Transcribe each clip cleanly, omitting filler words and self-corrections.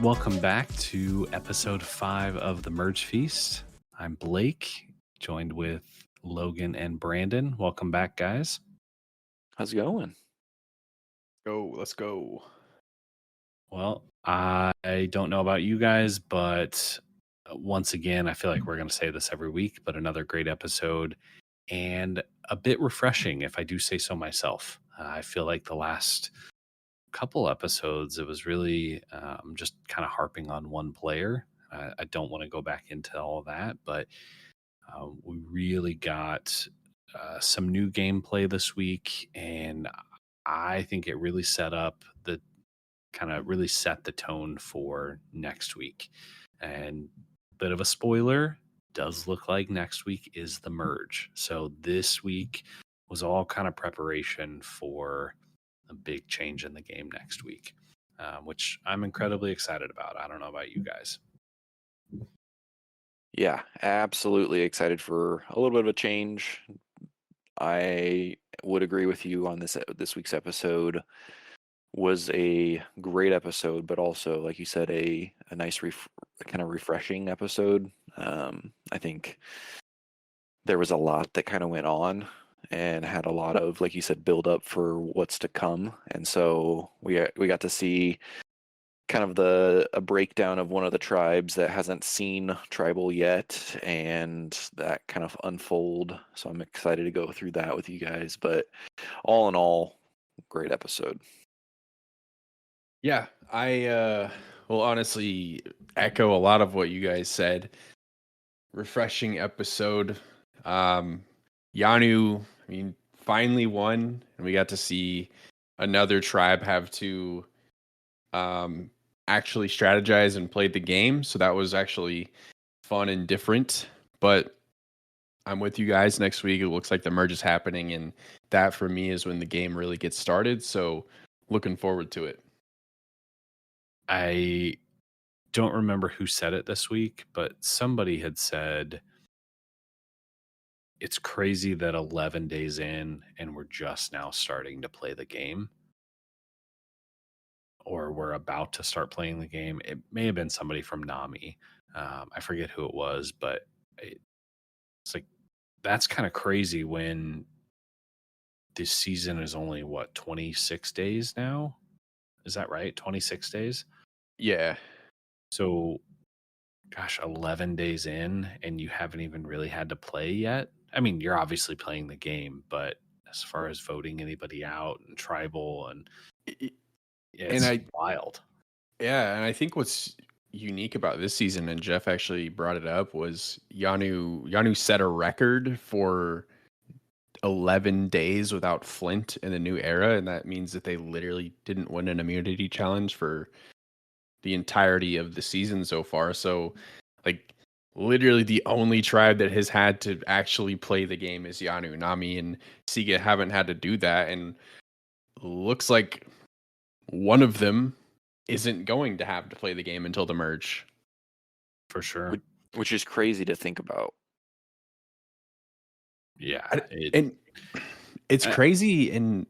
welcome back to episode 5 of the Merge Feast. I'm Blake, joined with Logan and Brandon. Welcome back, guys. How's it going? Let's go. Well, I don't know about you guys, but once again, I feel like we're going to say this every week, but another great episode and a bit refreshing, if I do say so myself. I feel like the last couple episodes, it was really just kind of harping on one player. I don't want to go back into all that, but we really got some new gameplay this week, and I think it really set the tone for next week. And bit of a spoiler, does look like next week is the merge. So this week was all kind of preparation for a big change in the game next week, which I'm incredibly excited about. I don't know about you guys. Yeah, absolutely excited for a little bit of a change. I would agree with you on this week's episode was a great episode, but also, like you said, a nice kind of refreshing episode. I think there was a lot that kind of went on and had a lot of, like you said, build up for what's to come, and so we got to see kind of a breakdown of one of the tribes that hasn't seen tribal yet, and that kind of unfold. So I'm excited to go through that with you guys. But all in all, great episode. Yeah, I will honestly echo a lot of what you guys said. Refreshing episode. Yanu, finally won, and we got to see another tribe have to actually strategize and play the game. So that was actually fun and different. But I'm with you guys next week. It looks like the merge is happening, and that for me is when the game really gets started. So looking forward to it. I don't remember who said it this week, but somebody had said it's crazy that 11 days in and we're just now starting to play the game, or we're about to start playing the game. It may have been somebody from Nami. I forget who it was, but it's like, that's kind of crazy when this season is only 26 days now. Is that right? 26 days. Yeah. So gosh, 11 days in and you haven't even really had to play yet. I mean, you're obviously playing the game, but as far as voting anybody out and tribal and it's wild. Yeah, and I think what's unique about this season, and Jeff actually brought it up, was Yanu set a record for 11 days without Flint in the new era, and that means that they literally didn't win an immunity challenge for the entirety of the season so far. So, like, literally the only tribe that has had to actually play the game is Yanu. Nami and Siga haven't had to do that, and looks like one of them isn't going to have to play the game until the merge. For sure. Which is crazy to think about. Yeah. And it's crazy, and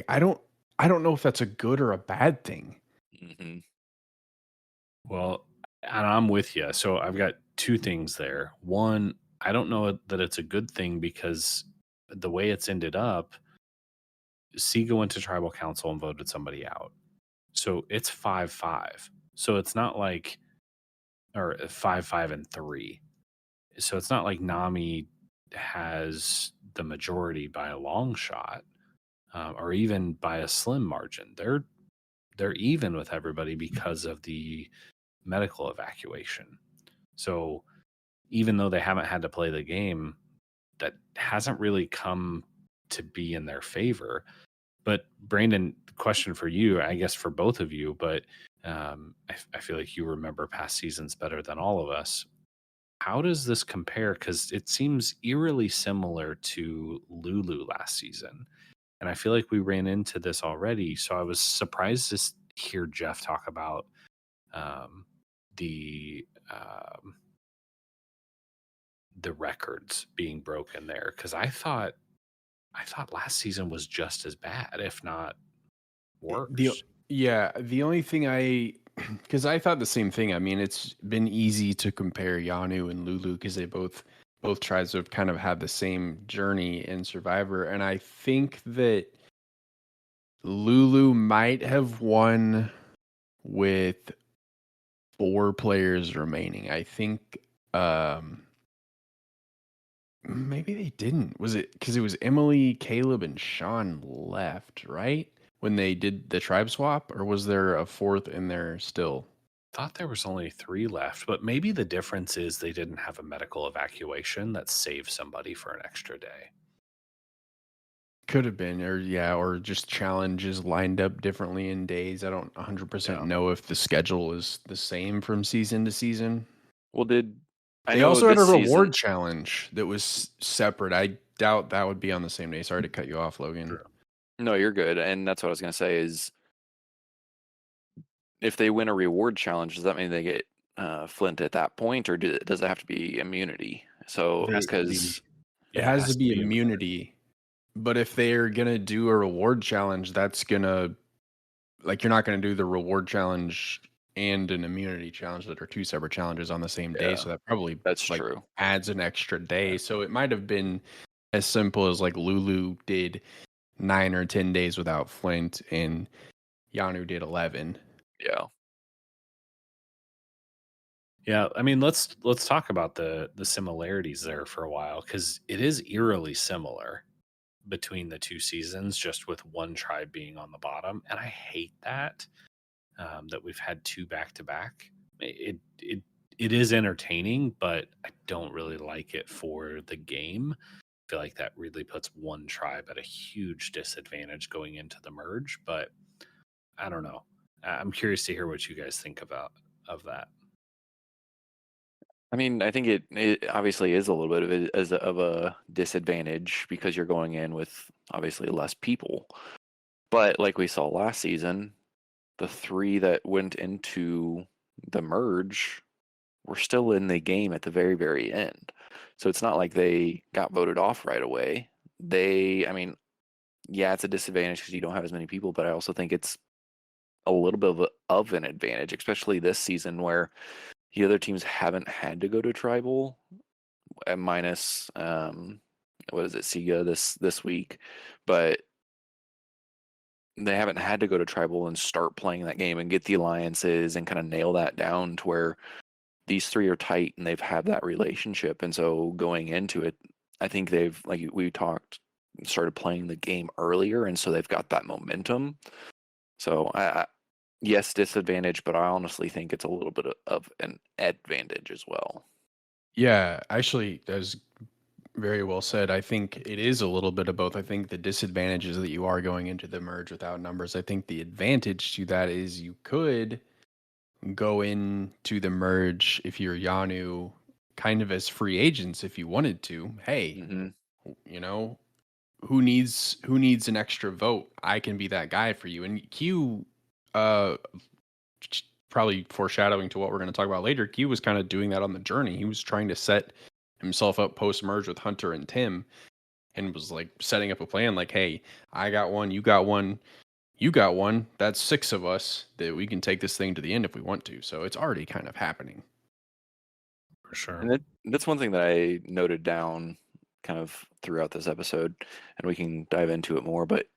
I don't know if that's a good or a bad thing. Mm-hmm. Well, and I'm with you. So I've got two things there. One, I don't know that it's a good thing because the way it's ended up, Siga went to tribal council and voted somebody out. So it's 5-5. So it's not like, or 5-5-3. So it's not like Nami has the majority by a long shot, or even by a slim margin. They're even with everybody because of the medical evacuation. So even though they haven't had to play the game, that hasn't really come to be in their favor. But Brandon, question for you, I guess for both of you, but I feel like you remember past seasons better than all of us. How does this compare? Because it seems eerily similar to Lulu last season. And I feel like we ran into this already. So I was surprised to hear Jeff talk about the records being broken there. Because I thought last season was just as bad, if not worse. The only thing I because I thought the same thing. I mean, it's been easy to compare Yanu and Lulu because they both tribes have kind of had the same journey in Survivor, and I think that Lulu might have won with 4 players remaining. I think maybe they didn't. Was it because it was Emily, Caleb, and Sean left, right? When they did the tribe swap, or was there a fourth in there still? Thought there was only 3 left, but maybe the difference is they didn't have a medical evacuation that saved somebody for an extra day. Could have been, or yeah, or just challenges lined up differently in days. I don't 100% Yeah. know if the schedule is the same from season to season. Well, I They know also had a this reward season? challenge that was separate. I doubt that would be on the same day. Sorry to cut you off, Logan. True. No, you're good. And that's what I was gonna say is if they win a reward challenge, does that mean they get Flint at that point, or does it have to be immunity? So It has to be because It yeah, it has has to to be be immunity, but if they're gonna do a reward challenge, that's gonna like you're not gonna do the reward challenge and an immunity challenge that are 2 separate challenges on the same day. yeah, So that probably that's like true. adds an extra day. Yeah. So it might have been as simple as like Lulu did 9 or 10 days without Flint and Yanu did 11. Yeah. Yeah, I mean, let's talk about the similarities there for a while because it is eerily similar between the 2 seasons, just with one tribe being on the bottom, and I hate that that we've had 2 back to back. It is entertaining, but I don't really like it for the game. I feel like that really puts one tribe at a huge disadvantage going into the merge, but I don't know. I'm curious to hear what you guys think about of that. I mean, I think it obviously is a little bit of of a disadvantage because you're going in with obviously less people. But like we saw last season, the 3 that went into the merge were still in the game at the very, very end. So it's not like they got voted off right away. I mean, yeah, it's a disadvantage because you don't have as many people, but I also think it's a little bit of an advantage, especially this season where the other teams haven't had to go to tribal, minus what is it, Siga this week, but they haven't had to go to tribal and start playing that game and get the alliances and kind of nail that down to where these 3 are tight and they've had that relationship. And so going into it, I think they've, like we talked, started playing the game earlier, and so they've got that momentum. So yes, disadvantage, but I honestly think it's a little bit of an advantage as well. Yeah, actually, that's very well said. I think it is a little bit of both. I think the disadvantage is that you are going into the merge without numbers. I think the advantage to that is you could go into the merge if you're Yanu kind of as free agents if you wanted to. Hey, Hmm. you know, who needs an extra vote? I can be that guy for you. And Q uh probably foreshadowing to what we're going to talk about later, Q was kind of doing that on the journey. He was trying to set himself up post merge with Hunter and Tim and was like setting up a plan like, hey, I got one, you got one, you got one. That's 6 of us that we can take this thing to the end if we want to. So it's already kind of happening. For sure. And that's one thing that I noted down kind of throughout this episode, and we can dive into it more, but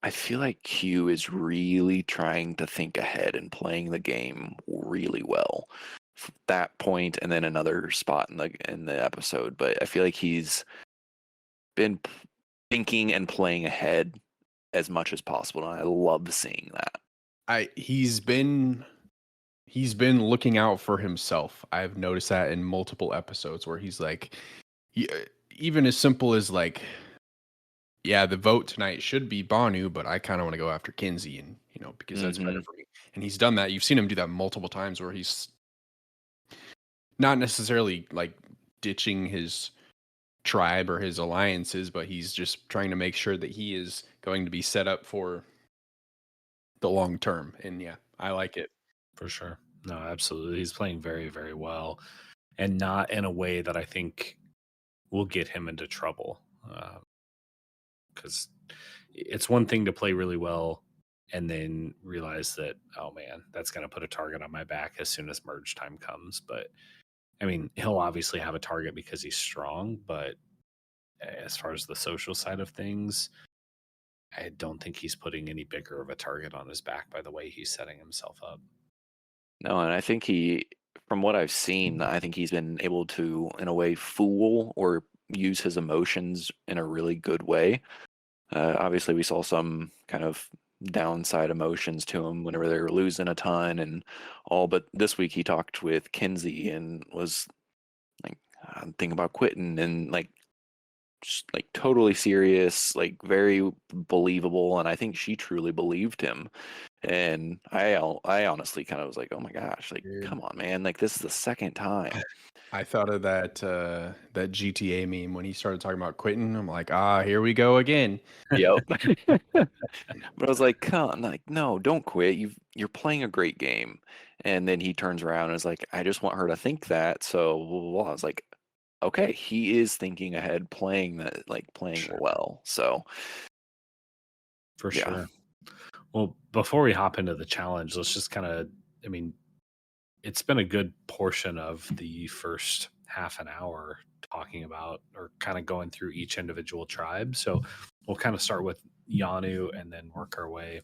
I feel like Q is really trying to think ahead and playing the game really well. That point, and then another spot in the episode, but I feel like he's been thinking and playing ahead as much as possible, and I love seeing that. He's been looking out for himself. I've noticed that in multiple episodes where he's like, even as simple as like, yeah, the vote tonight should be Banu, but I kind of want to go after Kinsey, and because that's better Hmm. for me. And he's done that. You've seen him do that multiple times where he's not necessarily like ditching his tribe or his alliances, but he's just trying to make sure that he is going to be set up for the long term. And yeah, I like it. For sure. No, absolutely. He's playing very, very well, and not in a way that I think will get him into trouble. Because it's one thing to play really well and then realize that, oh man, that's going to put a target on my back as soon as merge time comes. But I mean, he'll obviously have a target because he's strong, but as far as the social side of things, I don't think he's putting any bigger of a target on his back by the way he's setting himself up. No, and I think from what I've seen, I think he's been able to, in a way, fool or use his emotions in a really good way. Obviously, we saw some kind of downside emotions to him whenever they were losing a ton and all. But this week he talked with Kinsey and was like, I'm thinking about quitting, and like just like totally serious, like very believable. And I think she truly believed him. And I honestly kind of was like, oh my gosh, like Dude, come on, man, like this is the second time. I thought of that GTA meme when he started talking about quitting. I'm like, here we go again. Yep. But I was like, come on, like, no, don't quit. You're playing a great game. And then he turns around and is like, I just want her to think that. So blah, blah, blah. I was like, okay, he is thinking ahead, playing that, like playing Sure. well. So For yeah. sure. Well, before we hop into the challenge, let's just kind of, I mean, it's been a good portion of the first half an hour talking about or kind of going through each individual tribe. So we'll kind of start with Yanu and then work our way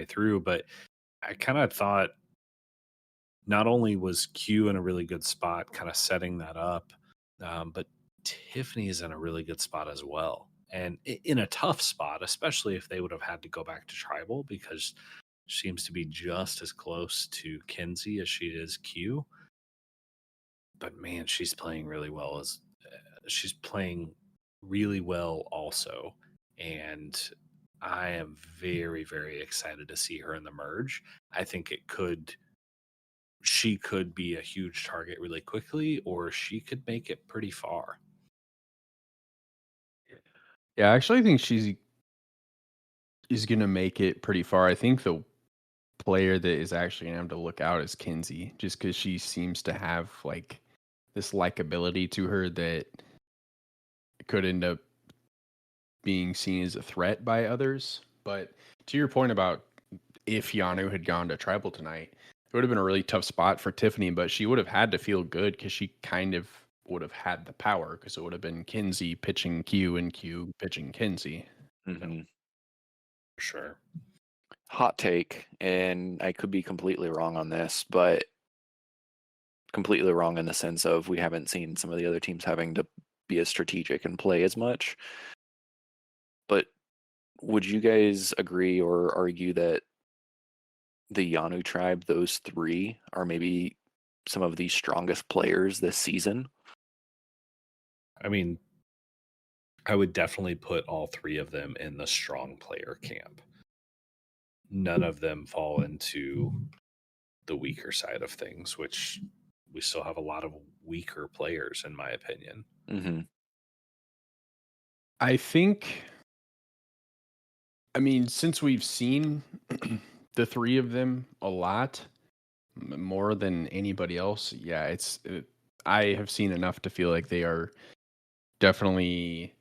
through. But I kind of thought not only was Q in a really good spot, kind of setting that up, but Tiffany is in a really good spot as well. And in a tough spot, especially if they would have had to go back to tribal, because she seems to be just as close to Kinsey as she is Q. But man, she's playing really well. She's playing really well also, and I am very, very excited to see her in the merge. I think she could be a huge target really quickly, or she could make it pretty far. Yeah, I actually think she's is gonna make it pretty far. I think the player that is actually gonna have to look out is Kinsey, just because she seems to have like this likability to her that could end up being seen as a threat by others. But to your point about if Yanu had gone to tribal tonight, it would have been a really tough spot for Tiffany, but she would have had to feel good because she kind of would have had the power because it would have been Kinsey pitching Q and Q pitching Kinsey. Hmm. For sure. Hot take, and I could be completely wrong on this, but completely wrong in the sense of we haven't seen some of the other teams having to be as strategic and play as much. But would you guys agree or argue that the Yanu tribe, those three, are maybe some of the strongest players this season? I mean, I would definitely put all three of them in the strong player camp. None of them fall into the weaker side of things, which we still have a lot of weaker players, in my opinion. Hmm. I think, I mean, since we've seen the three of them a lot, more than anybody else, yeah, I have seen enough to feel like they are definitely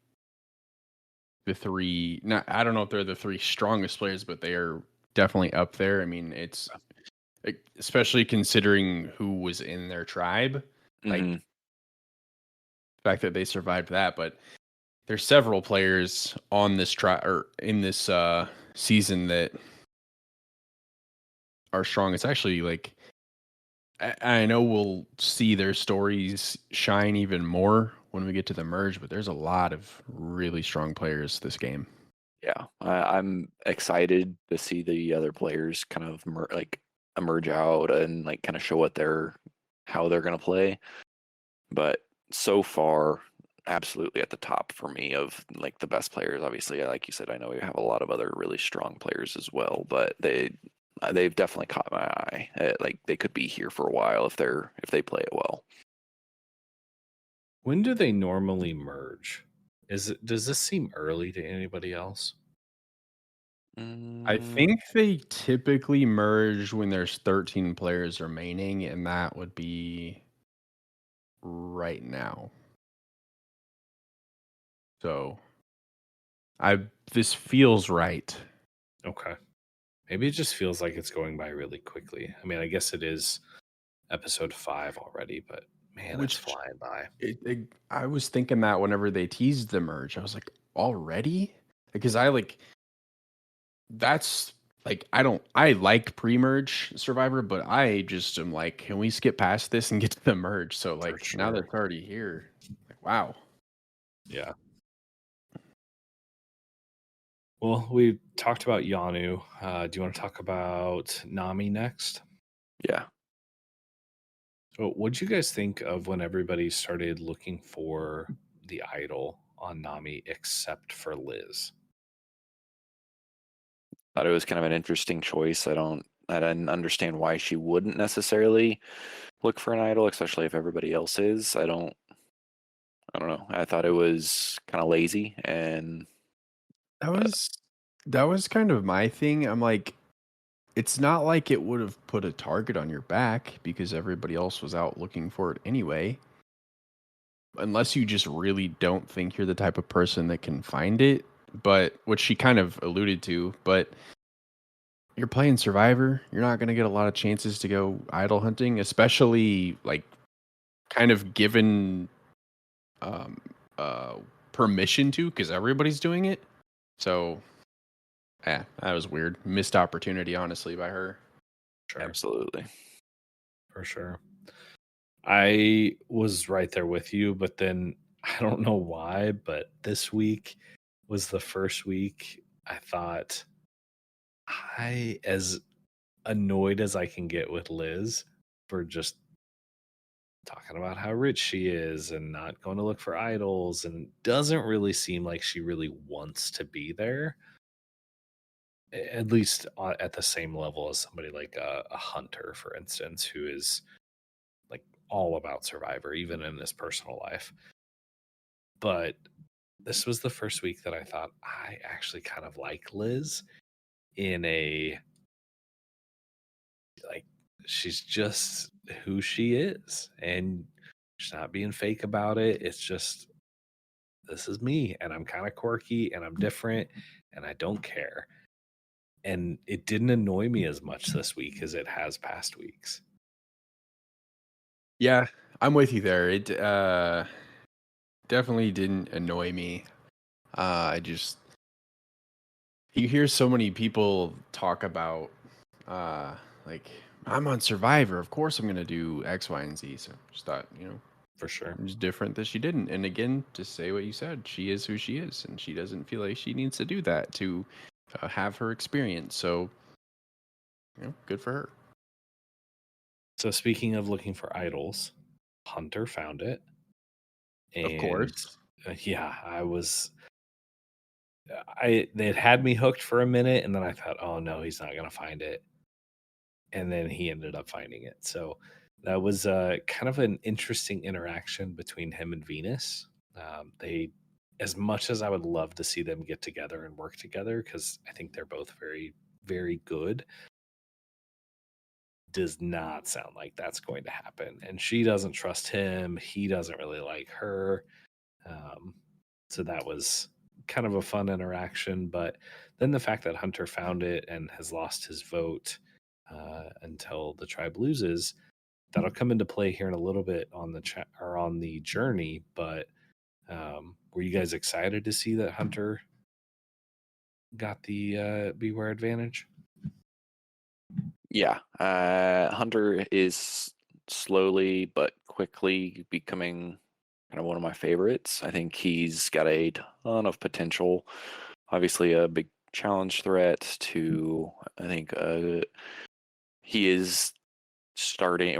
the three. Not, I don't know if they're the three strongest players, but they are definitely up there. I mean, it's especially considering who was in their tribe, like Hmm. the fact that they survived that. But there's several players on this or in this season that are strong. It's actually like I know we'll see their stories shine even more when we get to the merge, but there's a lot of really strong players this game. Yeah, I'm excited to see the other players kind of like emerge out and like kind of show how they're gonna play. But so far, absolutely at the top for me of like the best players. Obviously, like you said, I know we have a lot of other really strong players as well, but they've definitely caught my eye. Like they could be here for a while if they play it well. When do they normally merge? Does this seem early to anybody else? I Mm, think they typically merge when there's 13 players remaining, and that would be right now. So I this feels right. Okay. Maybe it just feels like it's going by really quickly. I mean, I guess it is episode 5 already, but man, it's Which flying by. I was thinking that whenever they teased the merge, I was like, already? Because that's like I like pre-merge Survivor, but I just am like, can we skip past this and get to the merge? So For like now that sure. it's already here, like wow. Yeah. Well, we talked about Yanu. Do you want to talk about Nami next? Yeah. So, what'd you guys think of when everybody started looking for the idol on Nami except for Liz? Thought it was kind of an interesting choice. I didn't understand why she wouldn't necessarily look for an idol, especially if everybody else is. I don't know. I thought it was kind of lazy and That uh, was that was kind of my thing. I'm like, it's not like it would have put a target on your back because everybody else was out looking for it anyway. Unless you just really don't think you're the type of person that can find it, but which she kind of alluded to, but you're playing Survivor, you're not going to get a lot of chances to go idol hunting, especially like kind of given um uh permission to because everybody's doing it. So, yeah, that was weird. Missed opportunity honestly by her. Sure, absolutely. for sure. I was right there with you, but then I don't know why, but this week was the first week I thought as annoyed as I can get with Liz for just talking about how rich she is and not going to look for idols and doesn't really seem like she really wants to be there, at least at the same level as somebody like a Hunter, for instance, who is like all about Survivor, even in his personal life. But this was the first week that I thought I actually kind of like Liz in a like she's just who she is and she's not being fake about it. It's just this is me and I'm kind of quirky and I'm different and I don't care. And it didn't annoy me as much this week as it has past weeks. Yeah, I'm with you there. It definitely didn't annoy me. I just you hear so many people talk about uh like I'm on Survivor, of course I'm gonna do X, Y, and Z. So just thought, For sure. it was different that she didn't. And again, to say what you said, she is who she is, and she doesn't feel like she needs to do that to have her experience. So, good for her. So speaking of looking for idols, Hunter found it. Of And course. yeah, they had me hooked for a minute and then I thought, oh no, he's not gonna find it. And then he ended up finding it. So that was kind of an interesting interaction between him and Venus. They, as much as I would love to see them get together and work together, because I think they're both very, very good, does not sound like that's going to happen. And she doesn't trust him. He doesn't really like her. Um, so that was kind of a fun interaction. But then the fact that Hunter found it and has lost his vote until the tribe loses, that'll come into play here in a little bit on the or on the journey. But were you guys excited to see that Hunter got the beware advantage? Yeah. Hunter is slowly but quickly becoming kind of one of my favorites. I think he's got a ton of potential. Obviously, a big challenge threat to, I think, he is starting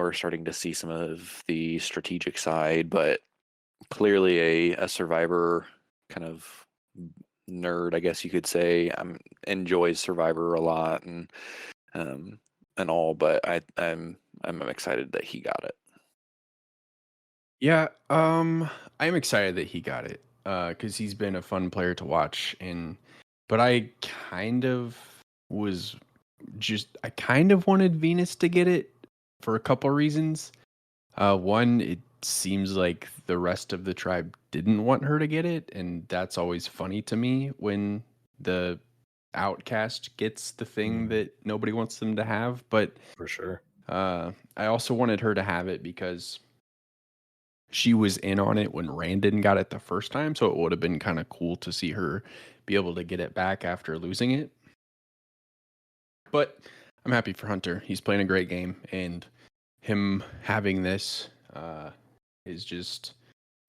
to see some of the strategic side, but clearly a survivor kind of nerd, I guess you could say. Enjoys Survivor a lot um and all, but I'm excited that he got it. Yeah, I'm excited that he got it because he's been a fun player to watch. But I kind of was I kind of wanted Venus to get it for a couple reasons. One, it seems like the rest of the tribe didn't want her to get it, and that's always funny to me when the outcast gets the thing Mm, that nobody wants them to have. But for sure. I also wanted her to have it because she was in on it when Randon got it the first time, so it would have been kind of cool to see her be able to get it back after losing it. But I'm happy for Hunter. He's playing a great game, and him having this is just,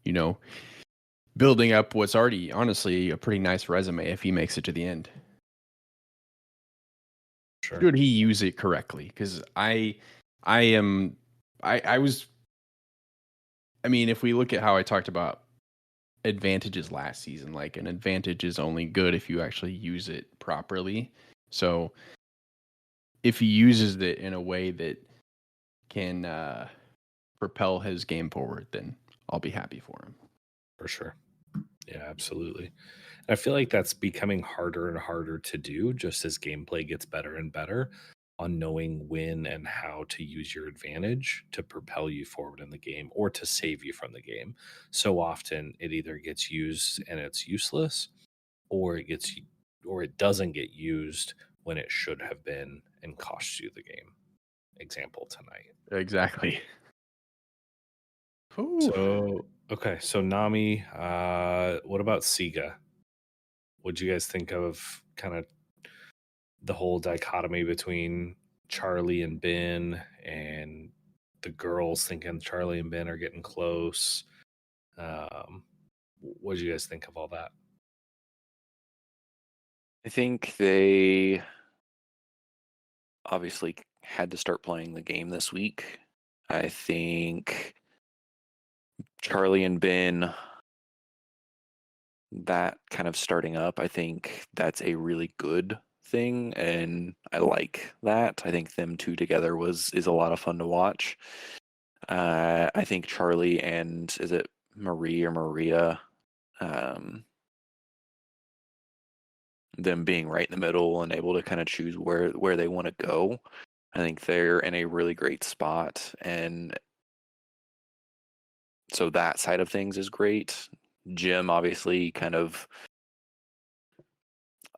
you know, building up what's already honestly a pretty nice resume if he makes it to the end. Sure. Should he use it correctly? Because I am, I was, I mean, if we look at how I talked about advantages last season, like an advantage is only good if you actually use it properly. So if he uses it in a way that can propel his game forward, then I'll be happy for him. For sure. Yeah, absolutely. And I feel like that's becoming harder and harder to do just as gameplay gets better and better on knowing when and how to use your advantage to propel you forward in the game or to save you from the game. So often it either gets used and it's useless or it doesn't get used when it should have been and costs you the game. Example tonight. Exactly. Ooh. So okay, so Nami, what about Siga? What'd you guys think of kind of the whole dichotomy between Charlie and Ben and the girls thinking Charlie and Ben are getting close? What did you guys think of all that? I think they obviously had to start playing the game this week. I think Charlie and Ben, that kind of starting up, I think that's a really good thing, and I like that. I think them two together is a lot of fun to watch. I think Charlie and is it Marie or Maria? Them being right in the middle and able to kind of choose where they want to go. I think they're in a really great spot, and so that side of things is great. Jim obviously kind of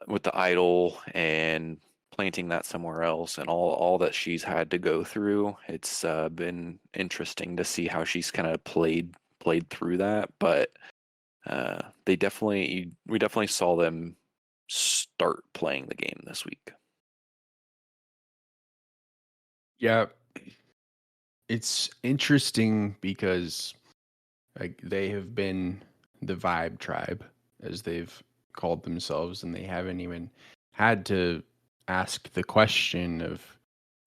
with the idol and planting that somewhere else and all that she's had to go through. It's been interesting to see how she's kind of played through that, but we definitely saw them start playing the game this week. Yeah, it's interesting because like they have been the vibe tribe as they've called themselves, and they haven't even had to ask the question of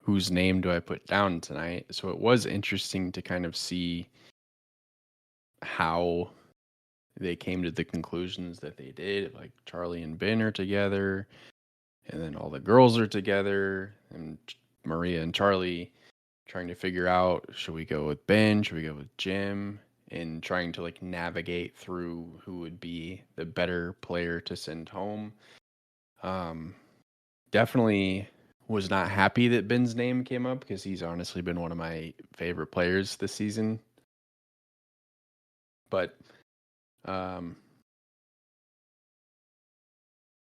whose name do I put down tonight. So it was interesting to kind of see how they came to the conclusions that they did. Like Charlie and Ben are together, and then all the girls are together, and Maria and Charlie trying to figure out, should we go with Ben, should we go with Jim, and trying to like navigate through who would be the better player to send home. Definitely was not happy that Ben's name came up because he's honestly been one of my favorite players this season. But it's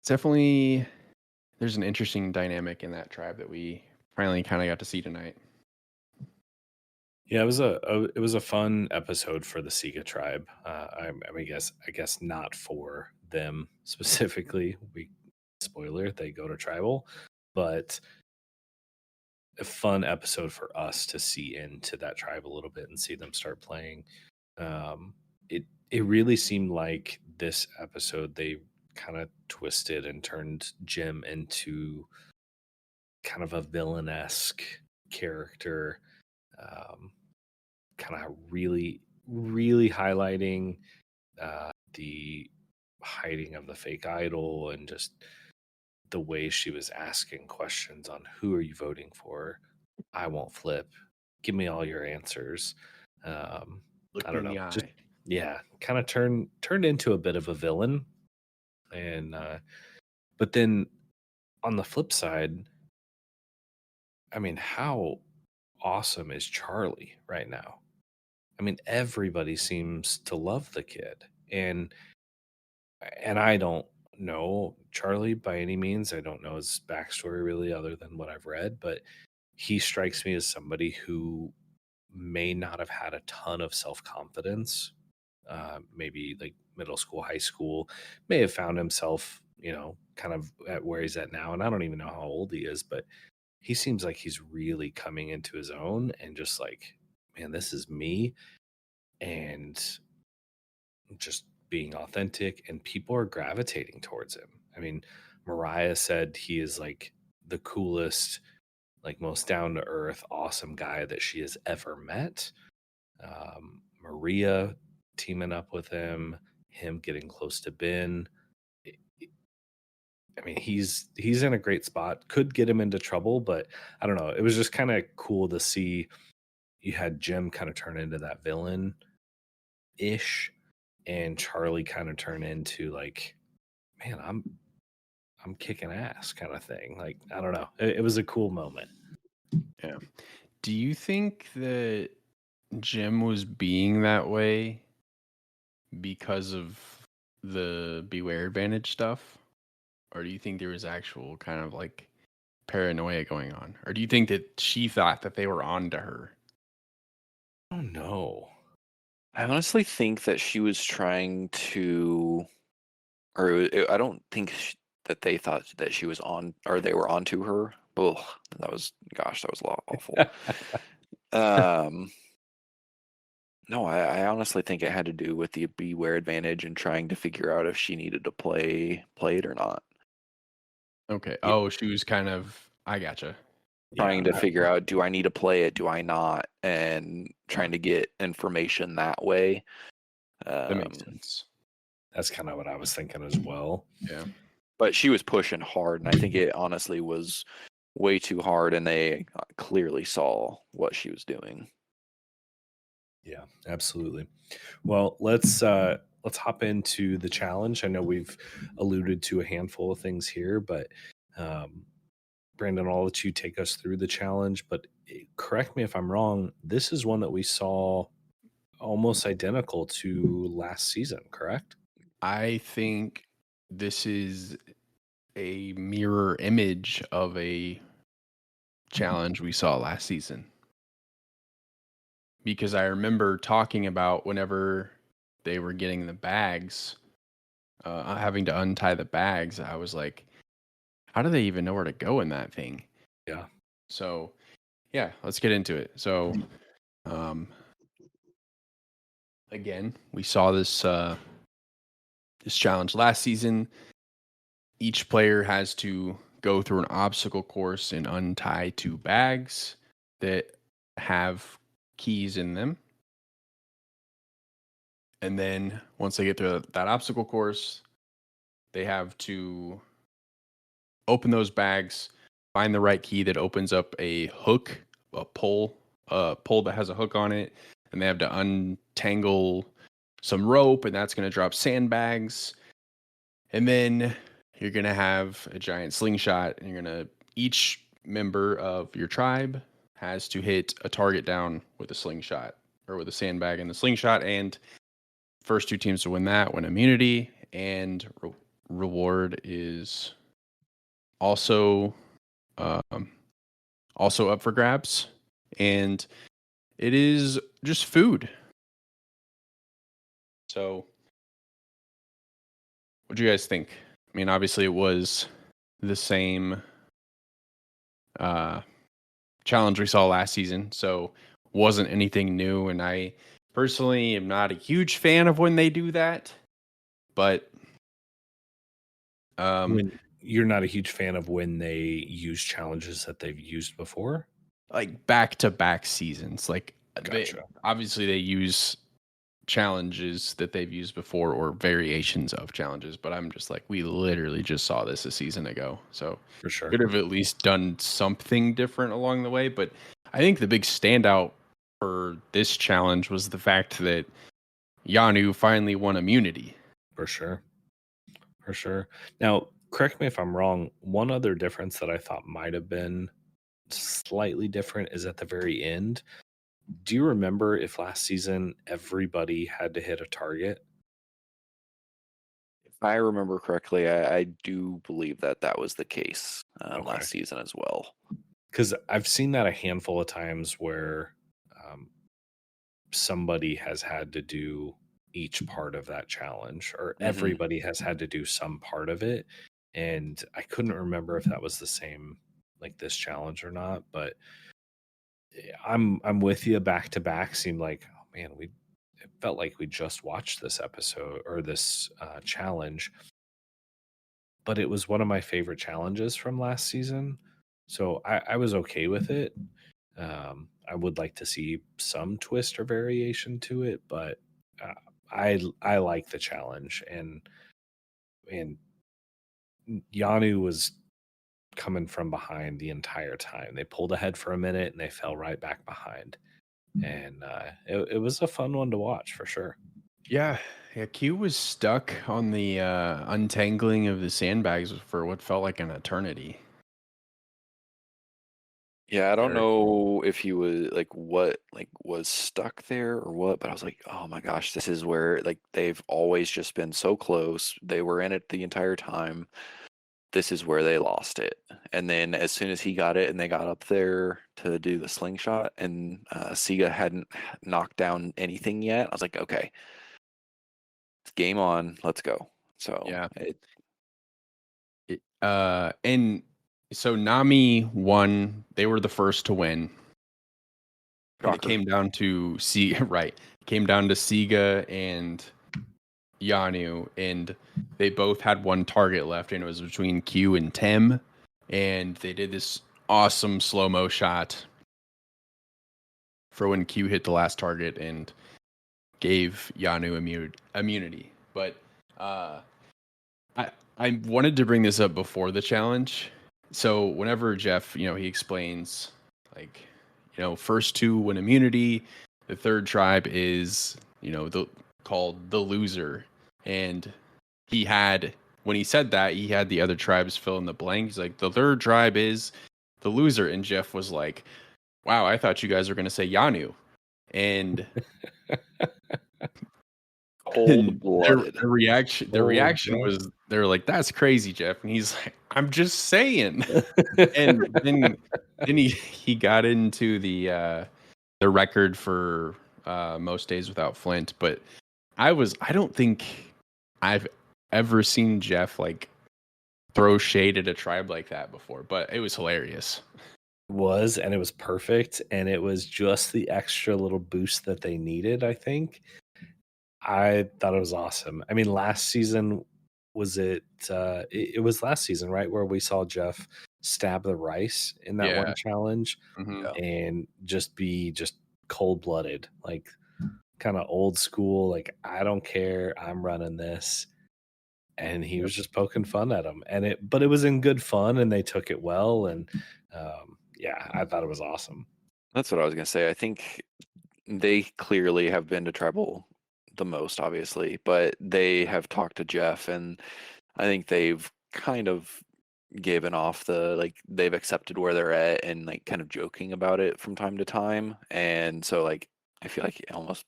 definitely, there's an interesting dynamic in that tribe that we finally kind of got to see tonight. Yeah, it was a fun episode for the Siga tribe. I guess not for them specifically. We spoiler they go to tribal, but a fun episode for us to see into that tribe a little bit and see them start playing. Um, it really seemed like this episode they kind of twisted and turned Jim into kind of a villain-esque character. Um, Kind of really highlighting the hiding of the fake idol and just the way she was asking questions on who are you voting for? I won't flip. Give me all your answers. Look I me don't in know. the Just eye. yeah, kind of turned into a bit of a villain. And but then on the flip side, I mean, how awesome is Charlie right now? I mean, everybody seems to love the kid. And I don't know Charlie by any means. I don't know his backstory really, other than what I've read, but he strikes me as somebody who may not have had a ton of self confidence. Maybe like middle school, high school, may have found himself, kind of at where he's at now. And I don't even know how old he is, but he seems like he's really coming into his own and just like, man, this is me. And just being authentic, and people are gravitating towards him. I mean, Mariah said he is like the coolest, like most down to earth, awesome guy that she has ever met. Maria teaming up with him getting close to Ben. I mean, he's in a great spot. Could get him into trouble, but I don't know. It was just kind of cool to see you had Jim kind of turn into that villain ish, and Charlie kind of turn into like, man, I'm kicking ass kind of thing. Like, I don't know. It was a cool moment. Yeah. Do you think that Jim was being that way because of the Beware Advantage stuff? Or do you think there was actual kind of like paranoia going on? Or do you think that she thought that they were on to her? Oh no. I honestly think that she was trying to, I don't think that they thought that she was on, or they were onto her. Oh, that was awful. No, I honestly think it had to do with the Beware Advantage and trying to figure out if she needed to play it or not. Okay. Yeah. Oh, she was kind of, I gotcha. Trying to figure out, do I need to play it? Do I not? And trying to get information that way. That makes sense. That's kind of what I was thinking as well. Yeah. But she was pushing hard, and I think it honestly was way too hard, and they clearly saw what she was doing. Yeah, absolutely. Well, let's hop into the challenge. I know we've alluded to a handful of things here, but Brandon, I'll let you take us through the challenge. But correct me if I'm wrong. This is one that we saw almost identical to last season, correct? I think this is a mirror image of a challenge we saw last season. Because I remember talking about whenever they were getting the bags, having to untie the bags, I was like, how do they even know where to go in that thing? Yeah. So, yeah, let's get into it. So, again, we saw this this challenge last season. Each player has to go through an obstacle course and untie 2 bags that have keys in them. And then once they get through that obstacle course, they have to open those bags, find the right key that opens up a hook, a pole that has a hook on it, and they have to untangle some rope, and that's going to drop sandbags. And then you're going to have a giant slingshot, and each member of your tribe has to hit a target down with a slingshot or with a sandbag in the slingshot, and first 2 teams to win that win immunity, and reward is also also up for grabs, and it is just food. So what do you guys think? I mean, obviously it was the same challenge we saw last season, so wasn't anything new, and I personally am not a huge fan of when they do that, but When you're not a huge fan of when they use challenges that they've used before? like back-to-back seasons, like Gotcha. obviously they use challenges that they've used before or variations of challenges, but I'm just like, we literally just saw this a season ago, so For sure. could have at least done something different along the way. But I think the big standout for this challenge was the fact that Yanu finally won immunity. For sure. For sure. Now, correct me if I'm wrong. One other difference that I thought might have been slightly different is at the very end. Do you remember if last season everybody had to hit a target? I remember correctly, I do believe that that was the case Okay. last season as well. Because I've seen that a handful of times where um, somebody has had to do each part of that challenge, or Hmm. everybody has had to do some part of it. And I couldn't remember if that was the same like this challenge or not, but I'm with you. Back to back seemed like, oh man, we it felt like we just watched this episode or this challenge, but it was one of my favorite challenges from last season, so I was okay with it. I would like to see some twist or variation to it, but uh, I like the challenge, and Yanu was coming from behind the entire time. They pulled ahead for a minute and they fell right back behind, and it was a fun one to watch for sure. Yeah, yeah. Q was stuck on the untangling of the sandbags for what felt like an eternity. Yeah, I don't There, know if he was like what like was stuck there or what, but I was like, oh my gosh, this is where like they've always just been so close. They were in it the entire time. This is where they lost it. And then as soon as he got it and they got up there to do the slingshot and Siga hadn't knocked down anything yet, I was like, okay, it's game on, let's go. So yeah. And so Nami won. They were the first to win, and it shocker. came down to right. Came down to Siga and Yanu, and they both had one target left, and it was between Q and Tim, and they did this awesome slow mo shot for when Q hit the last target and gave Yanu immunity. But uh, I wanted to bring this up before the challenge. So whenever Jeff, he explains like, first two win immunity, the third tribe is, the called the loser. And he had when he said that, he had the other tribes fill in the blank. He's like, the third tribe is the loser. And Jeff was like, wow, I thought you guys were gonna say Yanu. And Cold And blooded. the reaction Oh, was they're like, "That's crazy, Jeff." And he's like, "I'm just saying." And then he got into the record for most days without Flint, but I don't think I've ever seen Jeff like throw shade at a tribe like that before, but it was hilarious. was, and it was perfect, and it was just the extra little boost that they needed, I think. I thought it was awesome. I mean, last season was it was last season, right, where we saw Jeff stab the rice in that one Yeah. challenge Mhm. Yeah. and just be just cold-blooded, like kind of old school, like I don't care, I'm running this. And he Yep. was just poking fun at him, but it was in good fun, and they took it well, and yeah, I thought it was awesome. That's what I was gonna say. I think they clearly have been to tribal the most, obviously, but they have talked to Jeff, and I think they've kind of given off the like they've accepted where they're at and like kind of joking about it from time to time. And so like I feel like almost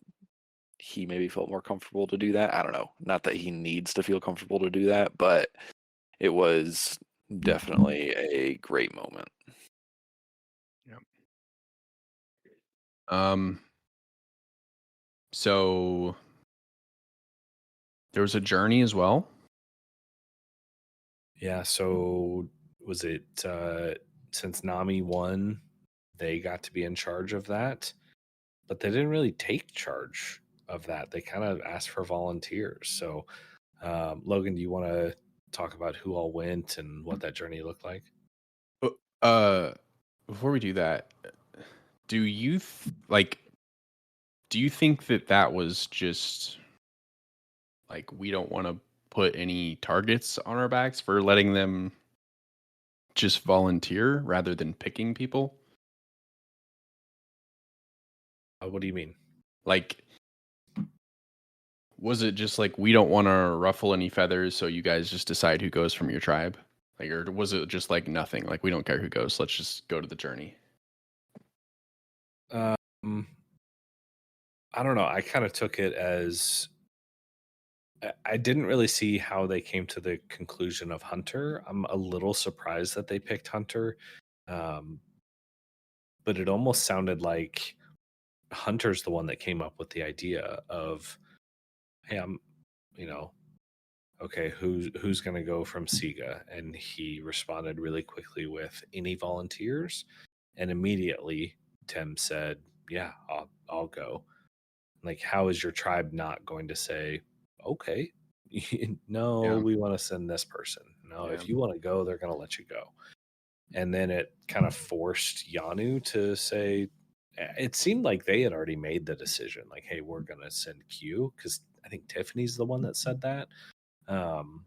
he maybe felt more comfortable to do that. I don't know. Not that he needs to feel comfortable to do that, but it was definitely a great moment. Yep. Um so there was a journey as well. Yeah, so was it since Nami won, they got to be in charge of that, but they didn't really take charge of that. They kind of asked for volunteers. So, Logan, do you want to talk about who all went and what that journey looked like? Uh, uh, Before we do that, do you do you think that that was just like we don't want to put any targets on our backs for letting them just volunteer rather than picking people? What do you mean? Like, was it just like we don't want to ruffle any feathers, so you guys just decide who goes from your tribe? Like, or was it just like nothing? Like, we don't care who goes. Let's just go to the journey. Um, I don't know. I kind of took it as I didn't really see how they came to the conclusion of Hunter. I'm a little surprised that they picked Hunter, um, but it almost sounded like Hunter's the one that came up with the idea of, "Hey, I'm, you know, okay, who's going to go from Siga?" And he responded really quickly with, "Any volunteers?" And immediately Tim said, "Yeah, I'll go." Like, how is your tribe not going to say, "Okay, no, Yeah. we want to send this person. No, Yeah. if you want to go, they're going to let you go." And then it kind of forced Yanu to say, it seemed like they had already made the decision, like, "Hey, we're going to send Q," because I think Tiffany's the one that said that. Um,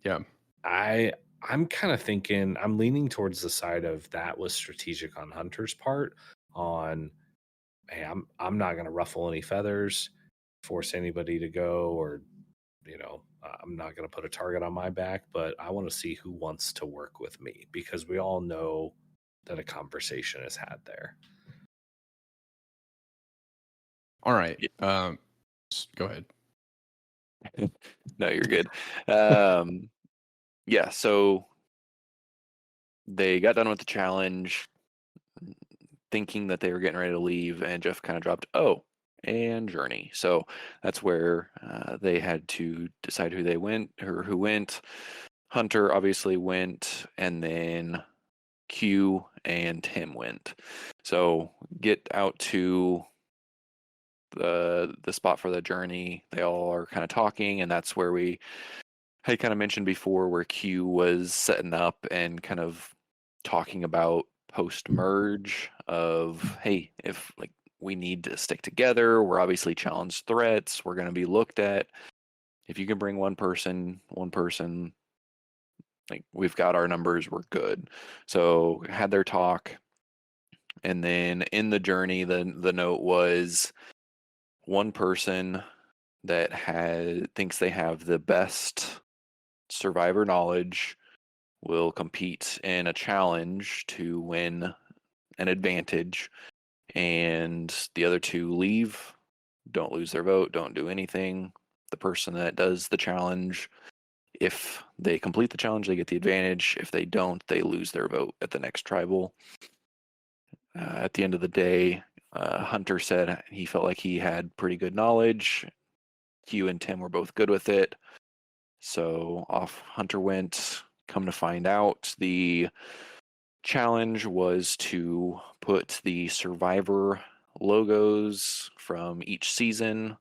Yeah. I I'm kind of thinking, I'm leaning towards the side of that was strategic on Hunter's part. On, hey, I'm not going to ruffle any feathers, force anybody to go, or I'm not going to put a target on my back, but I want to see who wants to work with me, because we all know that a conversation is had there. All right. Yeah. Go ahead. No, you're good. Um, yeah, so they got done with the challenge, thinking that they were getting ready to leave, and Jeff kind of dropped, "Oh, and Journey." So that's where they had to decide who they went or who went. Hunter obviously went, and then Q and Tim went. So get out to the spot for the journey. They all are kind of talking, and that's where we had kind of mentioned before, where Q was setting up and kind of talking about post merge of, hey, if like we need to stick together, we're obviously challenged threats, we're going to be looked at. If you can bring one person, like we've got our numbers, we're good. So had their talk, and then in the journey, the note was one person that thinks they have the best survivor knowledge will compete in a challenge to win an advantage, and the other two leave, don't lose their vote, don't do anything. The person that does the challenge, if they complete the challenge, they get the advantage. If they don't, they lose their vote at the next tribal. At the end of the day, Hunter said he felt like he had pretty good knowledge. Hugh and Tim were both good with it. So off Hunter went. Come to find out, the challenge was to put the survivor logos from each season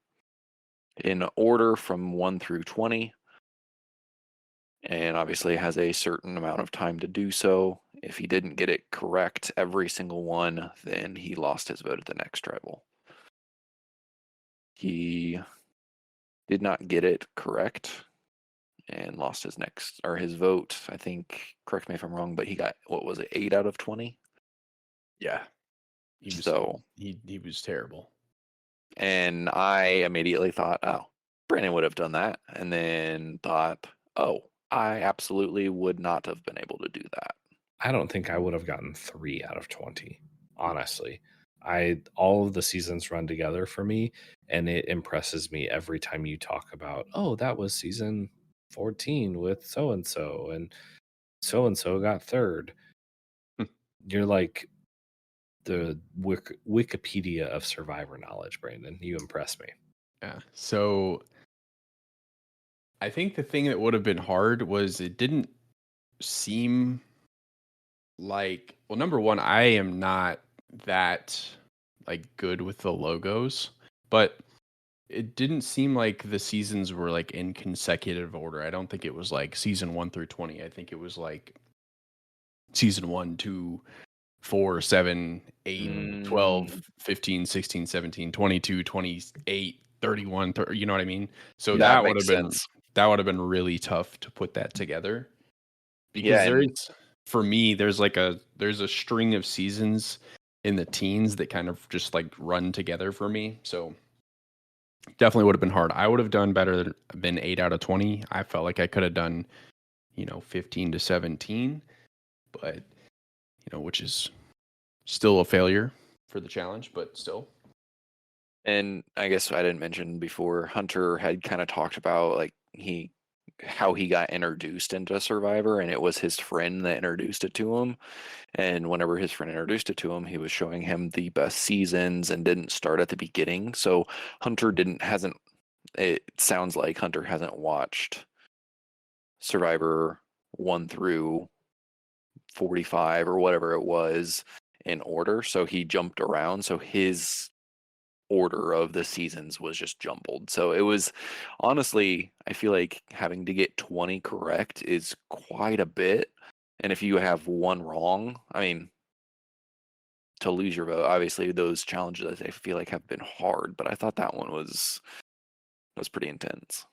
in order from 1 through 20. And obviously has a certain amount of time to do so. If he didn't get it correct, every single one, then he lost his vote at the next tribal. He did not get it correct and lost his vote. I think, correct me if I'm wrong, but he got, what was it, 8 out of 20? Yeah. So, He was terrible. and I immediately thought, oh, Brandon would have done that. And then thought, oh, I absolutely would not have been able to do that. I don't think I would have gotten 3 out of 20, honestly. All of the seasons run together for me, and it impresses me every time you talk about, "Oh, that was season 14 with so and so got third." You're like the Wikipedia of survivor knowledge, Brandon. You impress me. Yeah. So I think the thing that would have been hard was it didn't seem like, well, number one, I am not that like good with the logos, but it didn't seem like the seasons were like in consecutive order. I don't think it was like season 1 through 20. I think it was like season 1, 2, 4, 7, 8, Mm, 12, 15, 16, 17, 22, 28, 31, 30, you know what I mean? So that that would have makes been sense. really tough to put that together, Yeah, because there and is, for me, there's a string of seasons in the teens that kind of just like run together for me. So definitely would have been hard. I would have done better than 8 out of 20. I felt like I could have done, 15 to 17, but which is still a failure for the challenge, but still. And I guess I didn't mention before, Hunter had kind of talked about like how he got introduced into Survivor, and it was his friend that introduced it to him. And whenever his friend introduced it to him, he was showing him the best seasons and didn't start at the beginning. So Hunter didn't hasn't it sounds like Hunter hasn't watched Survivor 1 through 45 or whatever it was in order. So he jumped around. So his order of the seasons was just jumbled. So it was honestly, I feel like having to get 20 correct is quite a bit. And if you have one wrong, I mean, to lose your vote, obviously those challenges I feel like have been hard, but I thought that one was pretty intense.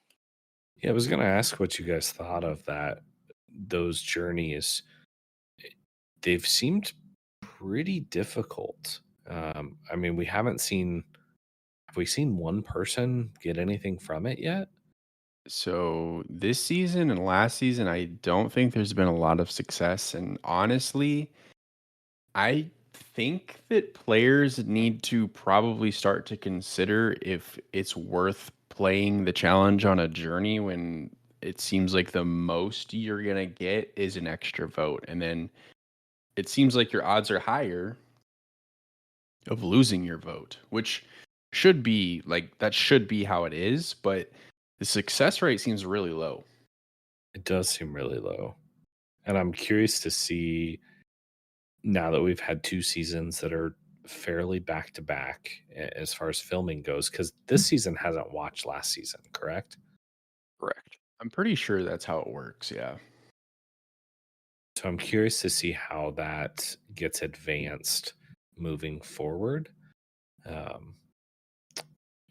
Yeah, I was going to ask what you guys thought of that. Those journeys, they've seemed pretty difficult. I mean, have we seen one person get anything from it yet? So this season and last season, I don't think there's been a lot of success. And honestly, I think that players need to probably start to consider if it's worth playing the challenge on a journey when it seems like the most you're going to get is an extra vote. And then it seems like your odds are higher of losing your vote, which should be like that should be how it is, but the success rate seems really low. It does seem really low. And I'm curious to see, now that we've had 2 seasons that are fairly back to back as far as filming goes, because this season hasn't watched last season, correct? Correct. I'm pretty sure that's how it works. Yeah. So I'm curious to see how that gets advanced moving forward. Um,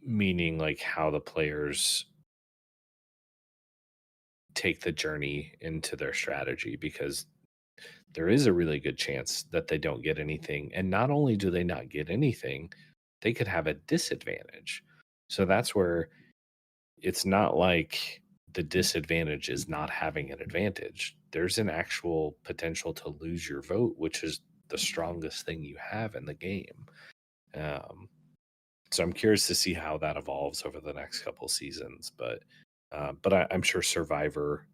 Meaning like how the players take the journey into their strategy, because there is a really good chance that they don't get anything. And not only do they not get anything, they could have a disadvantage. So that's where it's not like the disadvantage is not having an advantage. There's an actual potential to lose your vote, which is the strongest thing you have in the game. Um, so I'm curious to see how that evolves over the next couple seasons. But I'm sure Survivor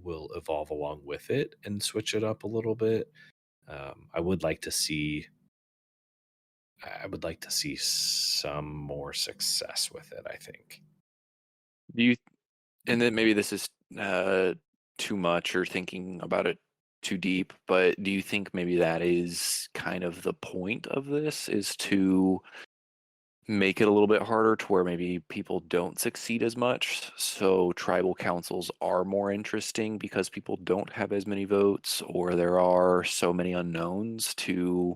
will evolve along with it and switch it up a little bit. I would like to see. I would like to see some more success with it, I think. Do you and then maybe this is too much or thinking about it too deep, but do you think maybe that is kind of the point of this is to make it a little bit harder to where maybe people don't succeed as much? So tribal councils are more interesting because people don't have as many votes or there are so many unknowns to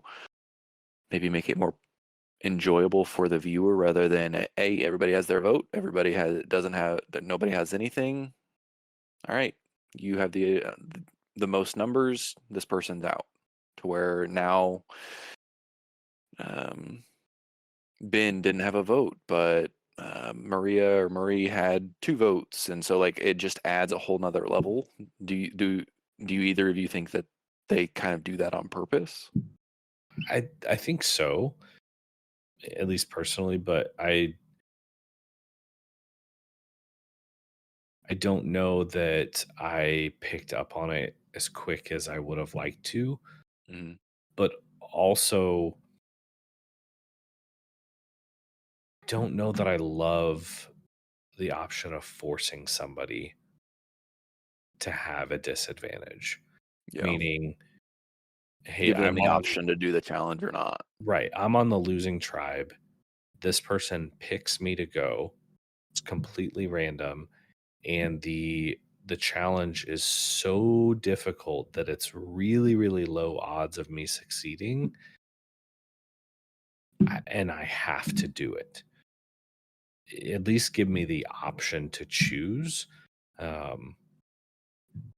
maybe make it more enjoyable for the viewer rather than hey, everybody has their vote, everybody has doesn't have that, nobody has anything. All right, you have the most numbers, this person's out. To where now um, Ben didn't have a vote, but Maria or Murray had 2 votes, and so like it just adds a whole nother level. Do you either of you think that they kind of do that on purpose? I think so, at least personally, but I don't know that I picked up on it as quick as I would have liked to, Mhm. but also don't know that I love the option of forcing somebody to have a disadvantage. Yeah, Meaning, hey, give them the option to do the challenge or not. I'm on the losing tribe. This person picks me to go. It's completely random, and the challenge is so difficult that it's really really low odds of me succeeding, and I have to do it. At least give me the option to choose. Um,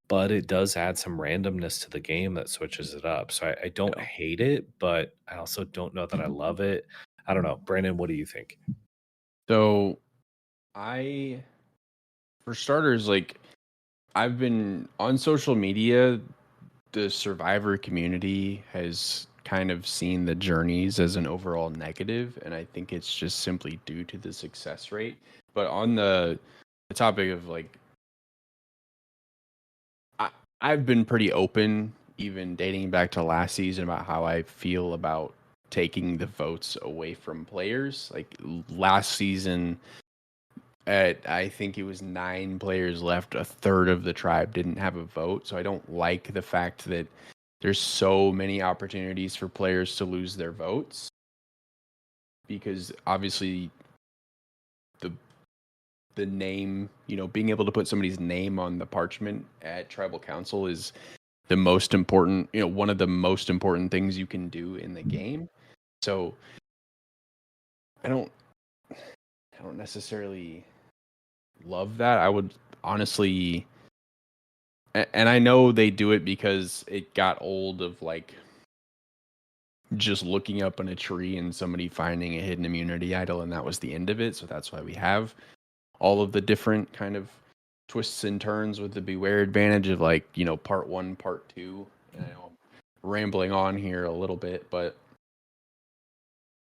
but it does add some randomness to the game that switches it up. So I don't Yeah. hate it, but I also don't know that I love it. I don't know. Brandon, what do you think? So I, for starters, like I've been on social media, the Survivor community has kind of seen the journeys as an overall negative, and I think it's just simply due to the success rate. But on the topic of like, I've been pretty open, even dating back to last season, about how I feel about taking the votes away from players. Like last season, I think it was 9 players left. A third of the tribe didn't have a vote. So I don't like the fact that there's so many opportunities for players to lose their votes, because obviously the name, being able to put somebody's name on the parchment at tribal council is the most important, one of the most important things you can do in the game. So I don't necessarily love that. I would honestly, and I know they do it because it got old of like just looking up in a tree and somebody finding a hidden immunity idol, and that was the end of it. So that's why we have all of the different kind of twists and turns with the beware advantage of like, part 1, part 2. And I know I'm rambling on here a little bit, but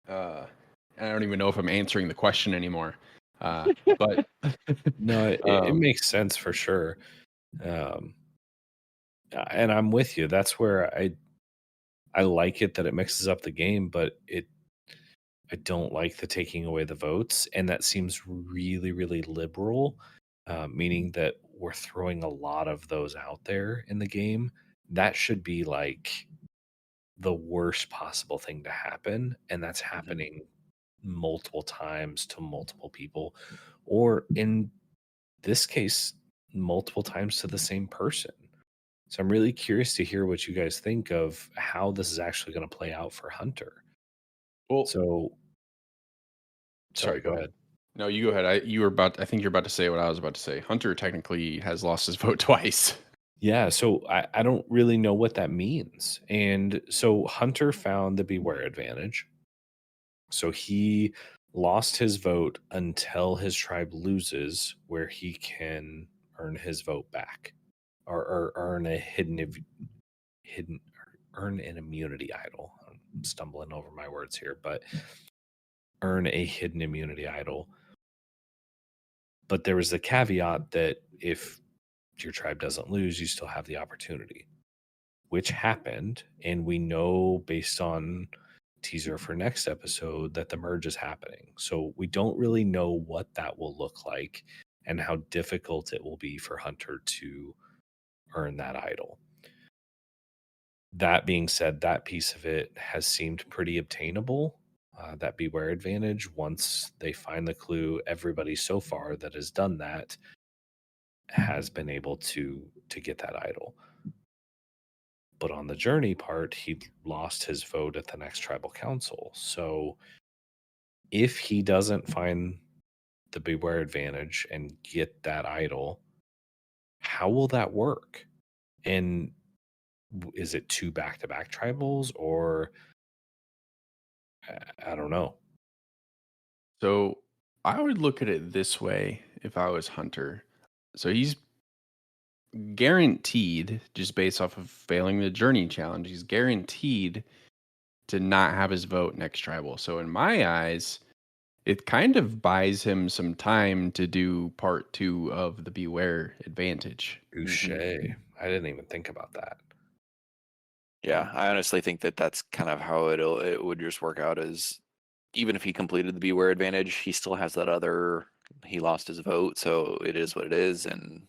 I don't even know if I'm answering the question anymore. But No, it makes sense for sure. And I'm with you. That's where I like it that it mixes up the game, but I don't like the taking away the votes, and that seems really, really liberal, meaning that we're throwing a lot of those out there in the game. That should be like the worst possible thing to happen, and that's happening multiple times to multiple people, or in this case, multiple times to the same person. So I'm really curious to hear what you guys think of how this is actually going to play out for Hunter. well, So, sorry, go ahead. No, you go ahead. I think you're about to say what I was about to say. Hunter technically has lost his vote twice. Yeah, so I don't really know what that means. And so Hunter found the beware advantage. So he lost his vote until his tribe loses, where he can earn his vote back, or earn a hidden earn an immunity idol. I'm stumbling over my words here, but earn a hidden immunity idol. But there was the caveat that if your tribe doesn't lose, you still have the opportunity, which happened. And we know based on teaser for next episode that the merge is happening. So we don't really know what that will look like and how difficult it will be for Hunter to earn that idol. That being said, that piece of it has seemed pretty obtainable. That beware advantage, once they find the clue, everybody so far that has done that has been able to get that idol. But on the journey part, he lost his vote at the next tribal council. So if he doesn't find the beware advantage and get that idol, how will that work? And is it 2 back-to-back tribals, or I don't know. So I would look at it this way if I was Hunter. So he's guaranteed, just based off of failing the journey challenge, he's guaranteed to not have his vote next tribal. So in my eyes, it kind of buys him some time to do part 2 of the beware advantage. Touché. I didn't even think about that. Yeah, I honestly think that that's kind of how it would just work out. Is even if he completed the beware advantage, he still has that other. He lost his vote, so it is what it is, and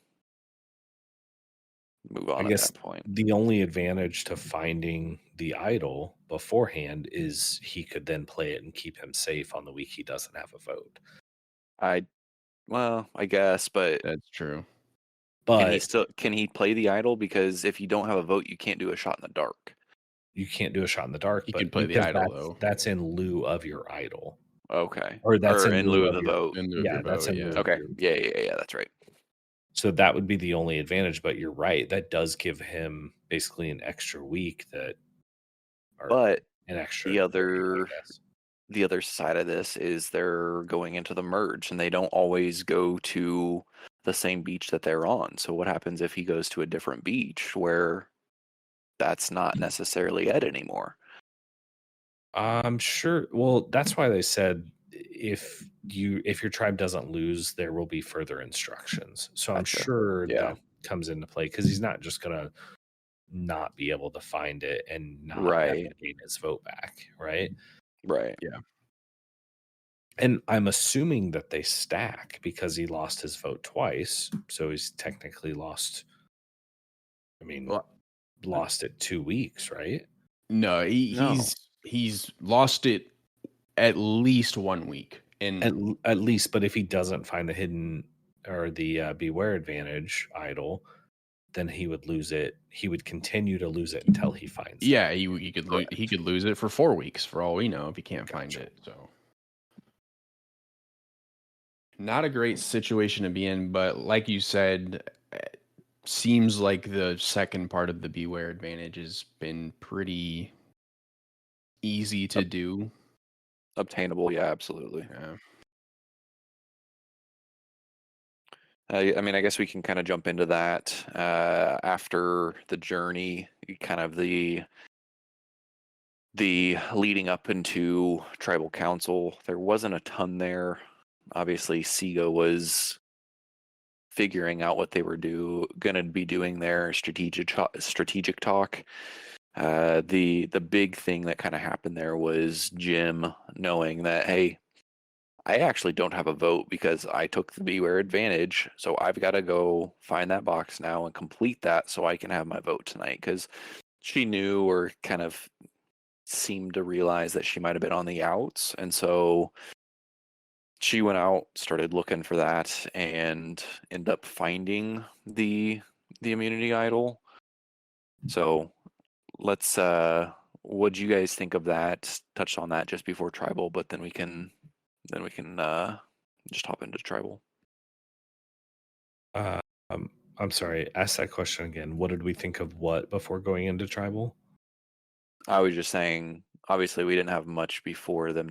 move I on at guess that point. the only advantage to finding the idol beforehand is he could then play it and keep him safe on the week he doesn't have a vote. I guess, but That's true. But can he play the idol? Because if you don't have a vote, you can't do a shot in the dark. you can't do a shot in the dark, He but can play the because idol though. that's in lieu of your idol. Okay. Or that's in in lieu lieu of of the your vote. In lieu of your that's vote, in lieu yeah. of Okay. your Yeah, that's right. So that would be the only advantage, but you're right. That does give him basically an extra week or But an extra the journey, other I guess. the other side of this is they're going into the merge, and they don't always go to the same beach that they're on. So what happens if he goes to a different beach where that's not necessarily it anymore? I'm sure. Well, that's why they said if your tribe doesn't lose, there will be further instructions. So I'm Gotcha. sure Yeah. that comes into play because he's not just gonna not be able to find it and not ever Right. gain his vote back, right? Right. Yeah. And I'm assuming that they stack because he lost his vote twice, so he's technically lost. I mean, Well, lost it 2 weeks, right? no, No. he's lost it at least 1 week, At, and at least, but if he doesn't find the hidden or the beware advantage idol, then he would lose it. He would continue to lose it until he finds yeah, that. he Correct. could lose it for 4 weeks for all we know if he can't find Gotcha. it. So not a great situation to be in, but like you said, seems like the second part of the beware advantage has been pretty easy to Ob- do. Obtainable. Yeah, absolutely. Yeah. I mean, I guess we can kind of jump into that after the journey, kind of the leading up into tribal council. There wasn't a ton there. Obviously, Siga was figuring out what they were going to be doing there, strategic talk. The big thing that kind of happened there was Jim knowing that, hey, I actually don't have a vote because I took the beware advantage, so I've got to go find that box now and complete that so I can have my vote tonight. Because she knew or kind of seemed to realize that she might have been on the outs, and so she went out, started looking for that, and ended up finding the immunity idol. So let's what do you guys think of that? Touched on that just before tribal, but then we can just hop into tribal. Uh, I'm sorry. Ask that question again. What did we think of what before going into tribal? I was just saying, obviously we didn't have much before them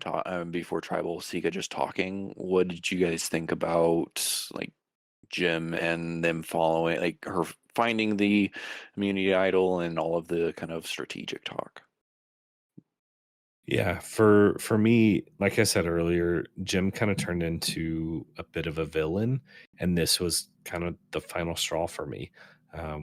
before tribal. Siga just talking. What did you guys think about like Jim and them following, like her finding the immunity idol and all of the kind of strategic talk? Yeah, for me, like I said earlier, Jim kind of turned into a bit of a villain, and this was kind of the final straw for me,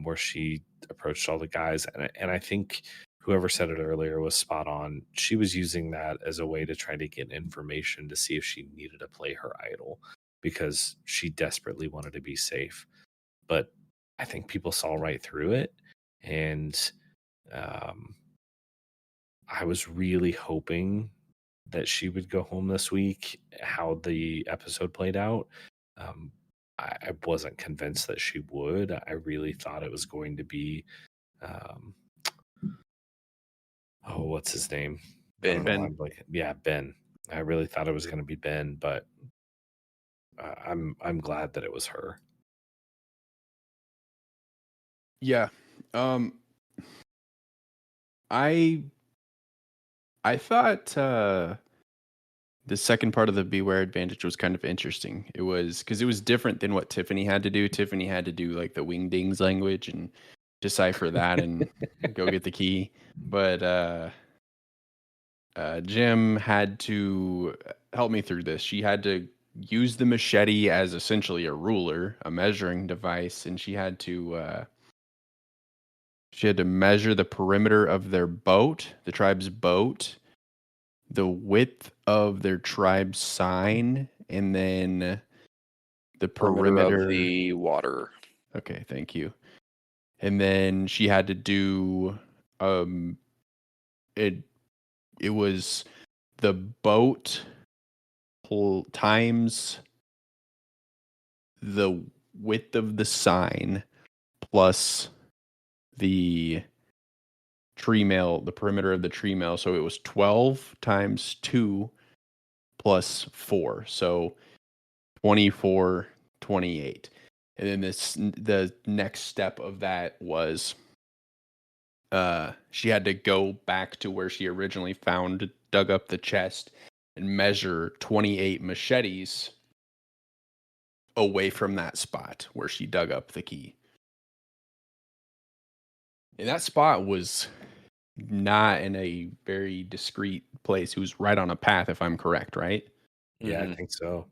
where she approached all the guys, and I think whoever said it earlier was spot on. She was using that as a way to try to get information to see if she needed to play her idol because she desperately wanted to be safe. But I think people saw right through it, and um, I was really hoping that she would go home this week. How the episode played out, um, I wasn't convinced that she would. I really thought it was going to be, um, oh, what's his name? I don't Ben. know. Ben. I'm like, yeah, Ben. I really thought it was going to be Ben, but I'm glad that it was her. Yeah. Um I I thought the second part of the beware advantage was kind of interesting. It was because it was different than what Tiffany had to do. Tiffany had to do like the wingdings language and decipher that and go get the key. But Jim had to help me through this. She had to use the machete as essentially a ruler, a measuring device, and she had to measure the perimeter of their boat, the tribe's boat, the width of their tribe's sign, and then the Perimeter of perimeter. the water. Okay, thank you. And then she had to do um it it was the boat times the width of the sign plus the tree mail, the perimeter of the tree mail. So it was 12 times 2 plus 4. So 24, 28. And then the next step of that was she had to go back to where she originally dug up the chest and measure 28 machetes away from that spot where she dug up the key. And that spot was not in a very discreet place, who's right on a path, if I'm correct, right? Yeah, I Hmm. think so.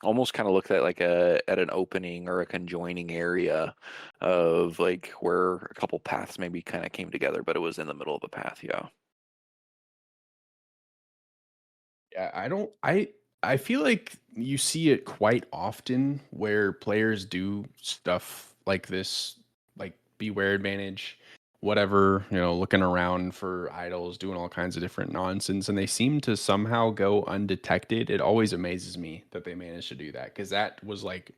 Almost kind of looked at like at an opening or a conjoining area of like where a couple paths maybe kind of came together, but it was in the middle of a path. Yeah. Yeah, I feel like you see it quite often where players do stuff like this, like beware advantage, whatever, looking around for idols, doing all kinds of different nonsense, and they seem to somehow go undetected. It always amazes me that they managed to do that, because that was like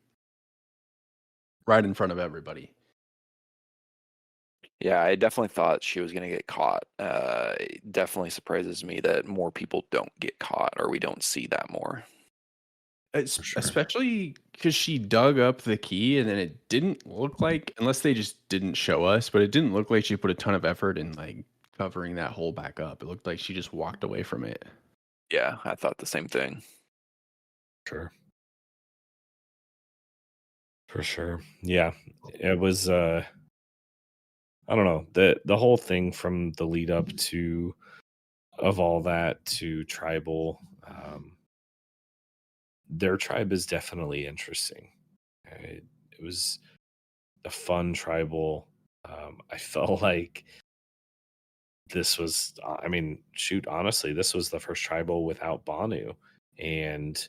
right in front of everybody. Yeah, I definitely thought she was going to get caught. It definitely surprises me that more people don't get caught or we don't see that more. For sure. Especially because she dug up the key, and then it didn't look like, unless they just didn't show us, but it didn't look like she put a ton of effort in like covering that hole back up. It looked like she just walked away from it. Yeah, I thought the same thing. Sure. For sure. Yeah. It was I don't know. The whole thing from the lead up to of all that to tribal, their tribe is definitely interesting. It was a fun tribal. I felt like this was, I mean, shoot, honestly, this was the first tribal without Banu. And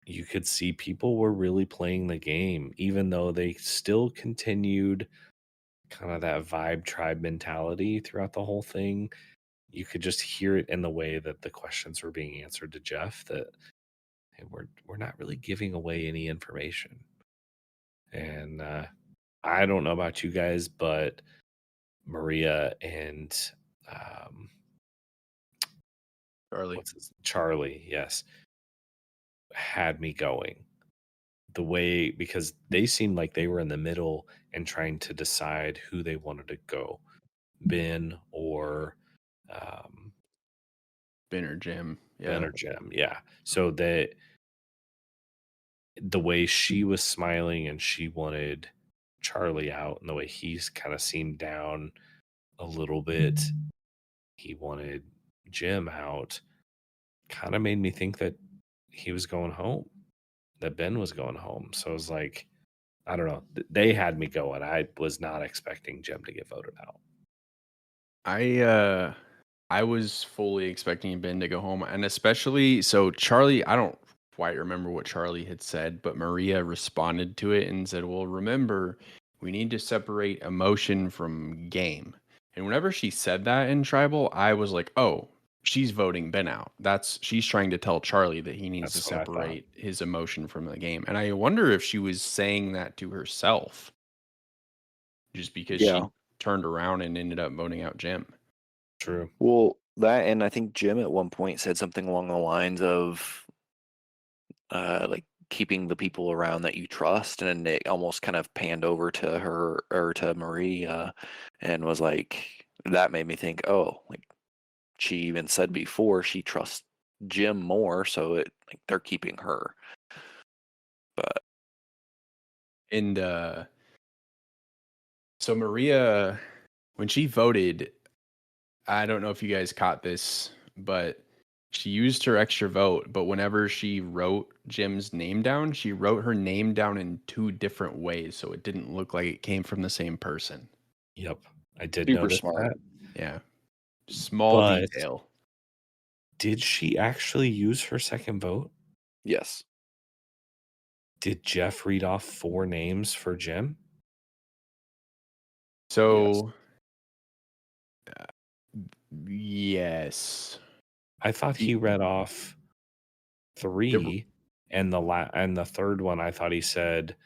you could see people were really playing the game, even though they still continued kind of that vibe tribe mentality throughout the whole thing. You could just hear it in the way that the questions were being answered to Jeff that, hey, we're not really giving away any information. And I don't know about you guys, but Maria and um, Charlie. what's his Charlie, yes, had me going the way because they seemed like they were in the middle and trying to decide who they wanted to go, Ben or um, Ben or Jim. Ben Yeah. or Jim. Yeah. So the way she was smiling and she wanted Charlie out, and the way he's kind of seemed down a little bit, he wanted Jim out, kind of made me think that he was going home, that Ben was going home. So I was like, I don't know. They had me going. I was not expecting Jim to get voted out. I was fully expecting Ben to go home, and especially so Charlie, I don't quite remember what Charlie had said, but Maria responded to it and said, "Well, remember, we need to separate emotion from game." And whenever she said that in tribal, I was like, "Oh, she's voting Ben out. She's trying to tell Charlie that he needs to That's what I thought. separate his emotion from the game." And I wonder if she was saying that to herself just because Yeah. she turned around and ended up voting out Jim. True. Well, that and I think Jim at one point said something along the lines of like keeping the people around that you trust, and it almost kind of panned over to her or to Marie, and was like that made me think, oh, like she even said before she trusts Jim more, so it like they're keeping her. But And so Maria, when she voted, I don't know if you guys caught this, but she used her extra vote. But whenever she wrote Jim's name down, she wrote her name down in two different ways, so it didn't look like it came from the same person. Yep. I did super notice smart. that. Yeah, small But detail. did she actually use her second vote? Yes. Did Jeff read off 4 names for Jim? Yes. So yes, I thought he he, read off it- 3, and the third one I thought he said,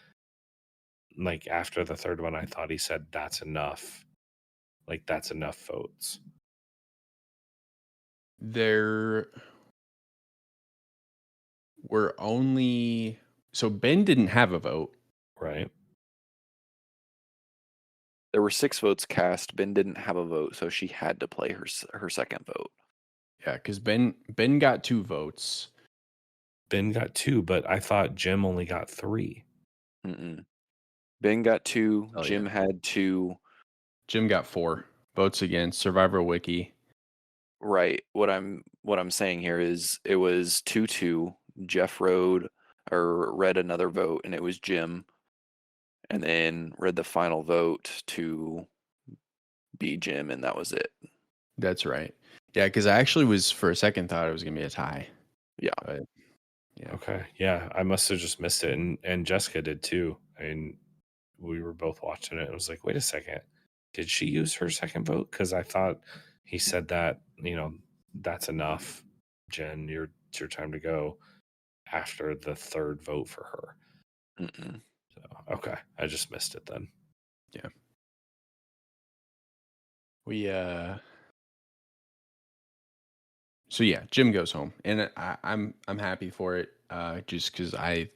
like, after the third one, I thought he said, "That's enough." Like, that's enough votes, there were only, so Ben didn't have a vote. right? There were 6 votes cast. Ben didn't have a vote, so she had to play her second vote. Yeah, because Ben got 2 votes. Ben got 2, but I thought Jim only got 3. Mm-mm. Ben got 2. Oh Jim yeah, had 2. Jim got 4. Votes against Survivor Wiki. Right. What I'm saying here is it was 2-2. Jeff read another vote, and it was Jim, and then read the final vote to be Jim, and that was it. That's right. Yeah, because I actually was for a second thought it was gonna be a tie. Yeah. But yeah. Okay. Yeah, I must have just missed it, and Jessica did too. I mean, we were both watching it. It was like, wait a second, did she use her second vote? Because I thought he said that that's enough. Jen, it's your time to go after the third vote for her. Mm-mm. So okay, I just missed it then. Yeah. We So yeah, Jim goes home, and I'm happy for it. Just because I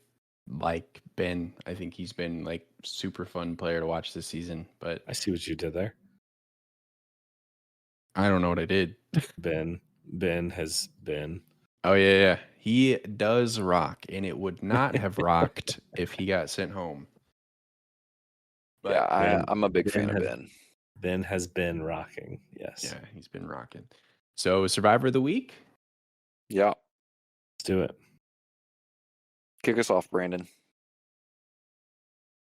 like Ben. I think he's been like super fun player to watch this season. But I see what you did there. I don't know what I did. Ben has been. Oh yeah. He does rock, and it would not have rocked if he got sent home. But Yeah, I'm a big fan of has, Ben. Ben has been rocking. Yes. yeah, he's been rocking. So Survivor of the Week. Yeah. Let's do it. Kick us off, Brandon.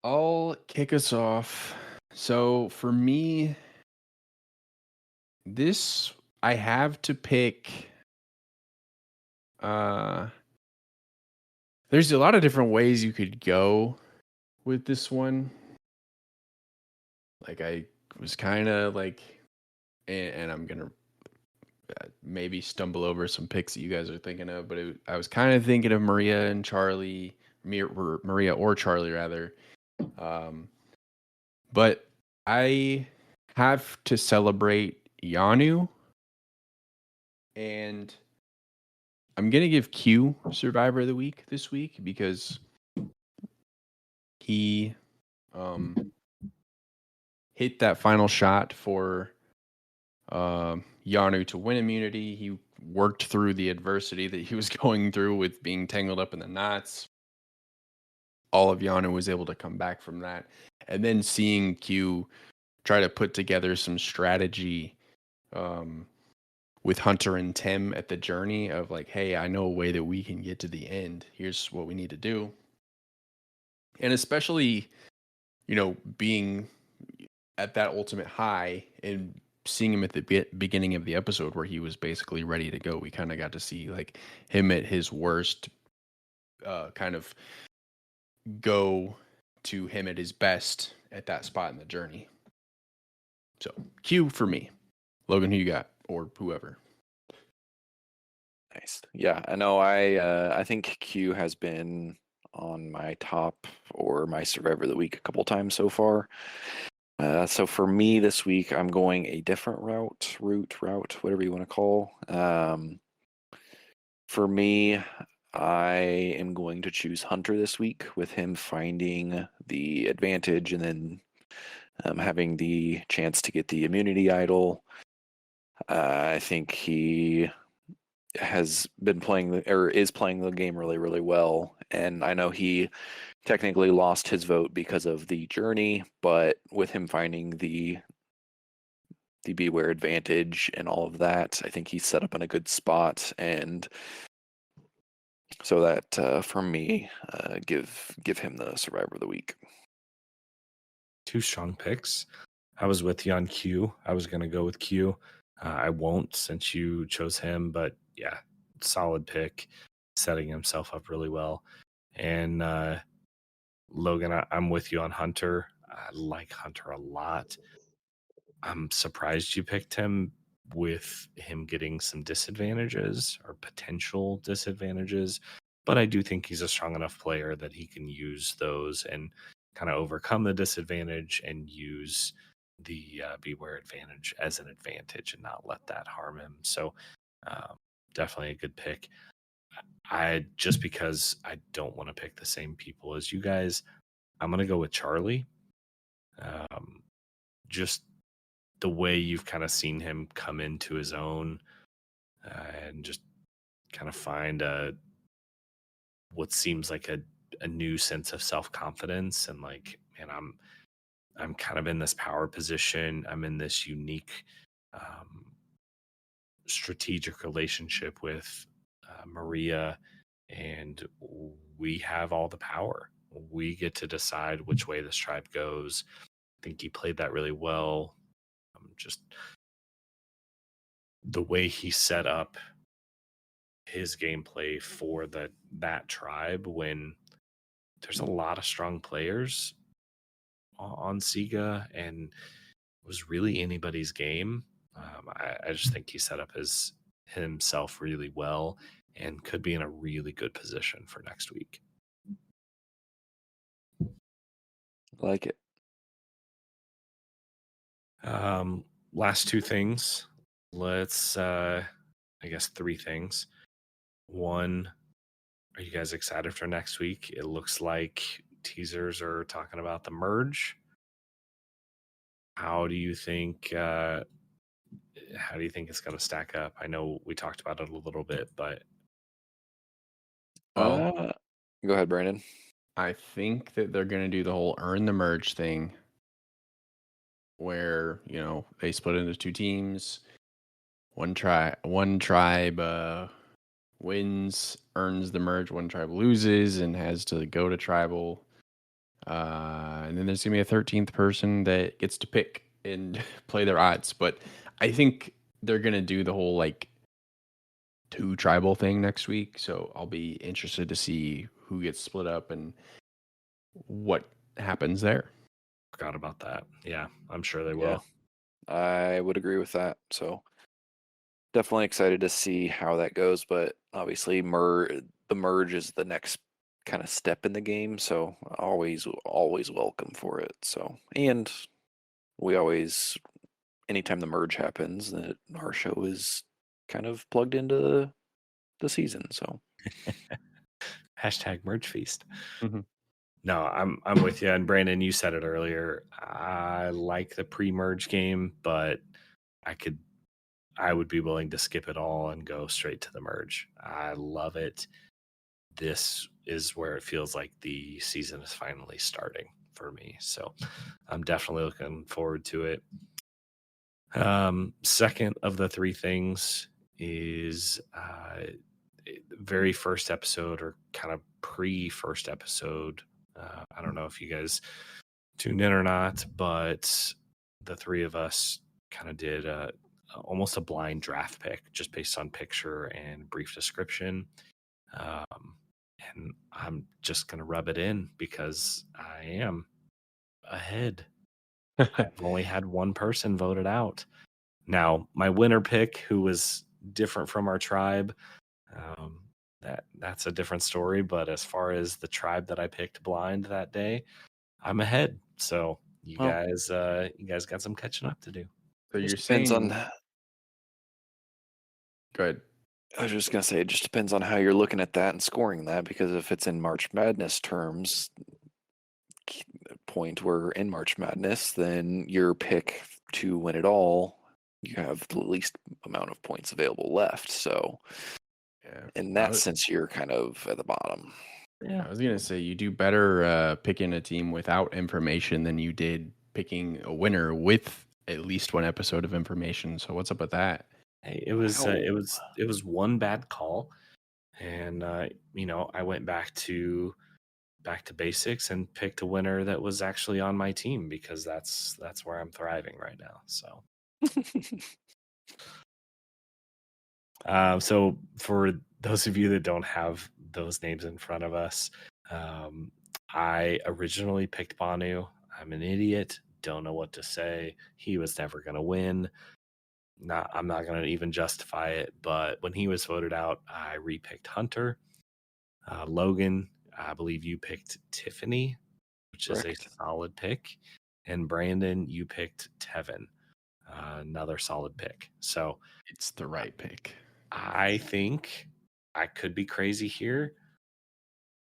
I'll kick us off. So for me, this I have to pick. There's a lot of different ways you could go with this one. Like I was kind of like, and I'm gonna maybe stumble over some picks that you guys are thinking of, but I was kind of thinking of Maria and Charlie, Maria or Charlie rather. But I have to celebrate Yanu, and I'm gonna give Q Survivor of the Week this week because he hit that final shot for Yanu to win immunity. He worked through the adversity that he was going through with being tangled up in the knots. All of Yanu was able to come back from that. And then seeing Q try to put together some strategy with Hunter and Tim at the journey of like, hey, I know a way that we can get to the end. Here's what we need to do. And especially, being at that ultimate high and seeing him at the beginning of the episode where he was basically ready to go. We kind of got to see like him at his worst, kind of go to him at his best at that spot in the journey. So Q for me. Logan, who you got, or whoever? Nice. Yeah, I know. I think Q has been on my top or my Survivor of the Week a couple times so far. So for me this week, I'm going a different route, whatever you want to call. For me, I am going to choose Hunter this week with him finding the advantage and then having the chance to get the immunity idol. I think he has been playing is playing the game really, really well. And I know he technically lost his vote because of the journey, but with him finding the beware advantage and all of that, I think he's set up in a good spot. And so that for me, give him the Survivor of the Week. Two strong picks. I was with you on Q. I was going to go with Q. I won't since you chose him, but yeah, solid pick, setting himself up really well. And Logan, I'm with you on Hunter. I like Hunter a lot. I'm surprised you picked him with him getting some disadvantages or potential disadvantages, but I do think he's a strong enough player that he can use those and kind of overcome the disadvantage and use the beware advantage as an advantage and not let that harm him. So definitely a good pick. I just because I don't want to pick the same people as you guys, I'm gonna go with Charlie. Just the way you've kind of seen him come into his own and just kind of find what seems like a new sense of self-confidence and like, man, I'm kind of in this power position. I'm in this unique um, strategic relationship with Maria, and we have all the power. We get to decide which way this tribe goes. I think he played that really well. Just the way he set up his gameplay for that tribe when there's a lot of strong players on Siga, and it was really anybody's game. I just think he set up himself really well and could be in a really good position for next week. Like it. Last two things. Let's I guess three things. One, are you guys excited for next week? It looks like teasers are talking about the merge. How do you think it's going to stack up? I know we talked about it a little bit, but Go ahead, Brandon. I think that they're going to do the whole earn the merge thing where, they split into two teams. One tribe wins, earns the merge. One tribe loses and has to go to tribal. And then there's going to be a 13th person that gets to pick and play their odds. But I think they're going to do the whole two tribal thing next week. So I'll be interested to see who gets split up and what happens there. forgot about that. Yeah, I'm sure they Yeah. will. I would agree with that. So definitely excited to see how that goes. But obviously, the merge is the next kind of step in the game. So always welcome for it. So, and we always, anytime the merge happens, that our show is kind of plugged into the season. So Hashtag merge feast. Mhm. No, I'm with you. And Brandon, you said it earlier. I like the pre-merge game, but I would be willing to skip it all and go straight to the merge. I love it. This is where it feels like the season is finally starting for me. So I'm definitely looking forward to it. Second of the three things is very first episode, or kind of pre-first episode. I don't know if you guys tuned in or not, but the three of us kind of did almost a blind draft pick just based on picture and brief description. And I'm just going to rub it in because I am ahead. I've only had one person voted out. Now, my winner pick, who was different from our tribe, that's a different story. But as far as the tribe that I picked blind that day, I'm ahead. So you guys got some catching up to do. So you're just depends saying, on. good. I was just gonna say it just depends on how you're looking at that and scoring that, because if it's in March Madness terms, point we're in March Madness, then your pick to win it all, you have the least amount of points available left. So Yeah. in that sense, you're kind of at the bottom. Yeah, I was gonna say you do better picking a team without information than you did picking a winner with at least one episode of information. So what's up with that? Hey, it was one bad call, and I went back to basics and picked a winner that was actually on my team, because that's where I'm thriving right now. So so for those of you that don't have those names in front of us, I originally picked Banu. I'm an idiot. Don't know what to say. He was never going to win. I'm not going to even justify it. But when he was voted out, I repicked Hunter. Logan, I believe you picked Tiffany, which is a Correct. solid pick. And Brandon, you picked Tevin, another solid pick. So It's the right pick. I think I could be crazy here.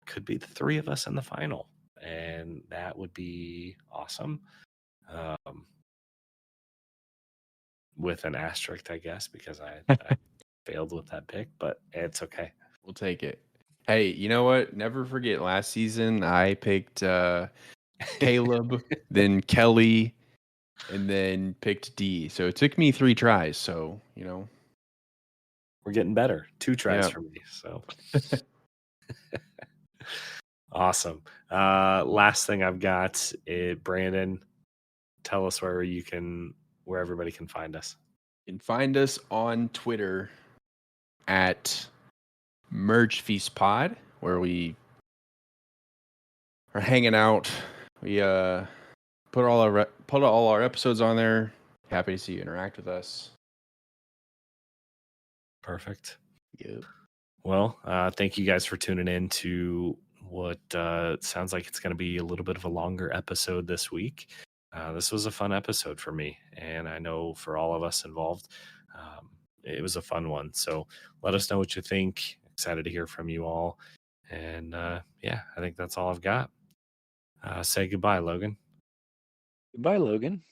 Could be the three of us in the final, and that would be awesome. With an asterisk, I guess, because I failed with that pick, but it's okay. We'll take it. Hey, you know what? Never forget last season I picked Caleb, then Kelly, and then picked D. So it took me 3 tries. So, We're getting better. 2 tries yeah. for me. So awesome. Last thing I've got, Brandon, tell us where everybody can find us. You can find us on Twitter at Merge Feast Pod, where we are hanging out. We put all our episodes on there. Happy to see you interact with us. Perfect. Yep. Well, thank you guys for tuning in to what sounds like it's going to be a little bit of a longer episode this week. This was a fun episode for me, and I know for all of us involved, it was a fun one. So let us know what you think. Excited to hear from you all. And yeah, I think that's all I've got. Say goodbye, Logan. Goodbye, Logan.